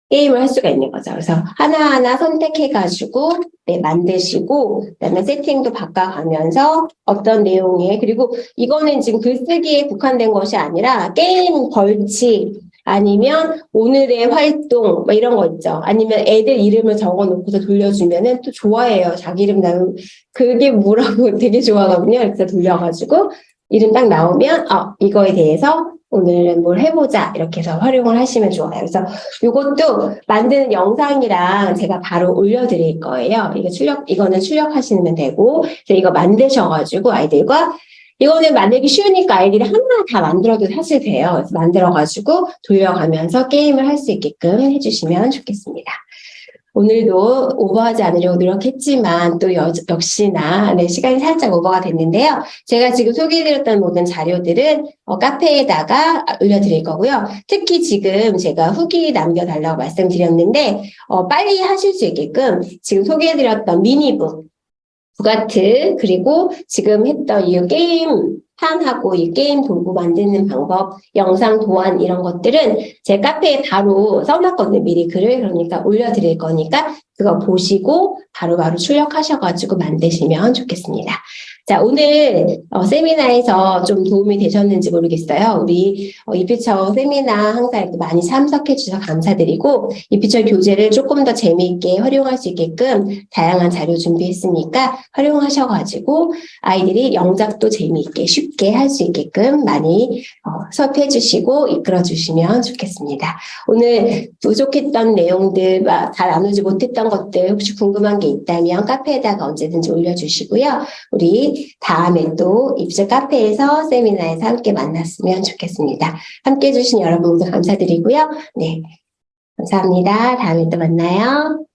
게임을 할 수가 있는 거죠. 그래서 하나하나 선택해가지고 네, 만드시고 그다음에 세팅도 바꿔가면서 어떤 내용에 그리고 이거는 지금 글쓰기에 국한된 것이 아니라 게임 벌칙 아니면 오늘의 활동 뭐 이런 거 있죠. 아니면 애들 이름을 적어놓고서 돌려주면은 또 좋아해요. 자기 이름 나오면 그게 뭐라고 되게 좋아하거든요. 그래서 돌려가지고 이름 딱 나오면 이거에 대해서 오늘은 뭘 해보자 이렇게 해서 활용을 하시면 좋아요. 그래서 이것도 만드는 영상이랑 제가 바로 올려드릴 거예요. 이거는 출력하시면 되고 그래서 이거 만드셔가지고 아이들과 이거는 만들기 쉬우니까 아이들이 하나 다 만들어도 사실 돼요. 그래서 만들어가지고 돌려가면서 게임을 할 수 있게끔 해주시면 좋겠습니다. 오늘도 오버하지 않으려고 노력했지만 또 역시나 네, 시간이 살짝 오버가 됐는데요. 제가 지금 소개해드렸던 모든 자료들은 카페에다가 올려드릴 거고요. 특히 지금 제가 후기 남겨달라고 말씀드렸는데 빨리 하실 수 있게끔 지금 소개해드렸던 미니북 부가트 그리고 지금 했던 이 게임 판하고 이 게임 도구 만드는 방법, 영상 도안 이런 것들은 제 카페에 바로 써놨거든요. 미리 글을 그러니까 올려드릴 거니까 그거 보시고 바로바로 출력하셔가지고 만드시면 좋겠습니다. 자, 오늘 세미나에서 좀 도움이 되셨는지 모르겠어요. 우리 이피처 세미나 항상 이렇게 많이 참석해 주셔서 감사드리고 이피처 교재를 조금 더 재미있게 활용할 수 있게끔 다양한 자료 준비했으니까 활용하셔가지고 아이들이 영작도 재미있게 쉽게 할 수 있게끔 많이 수업해 주시고 이끌어 주시면 좋겠습니다. 오늘 부족했던 내용들, 잘 나누지 못했던 것들 혹시 궁금한 게 있다면 카페에다가 언제든지 올려주시고요. 우리 우리 다음에 또 입술 카페에서 세미나에서 함께 만났으면 좋겠습니다. 함께 해주신 여러분 모두 감사드리고요. 네, 감사합니다. 다음에 또 만나요.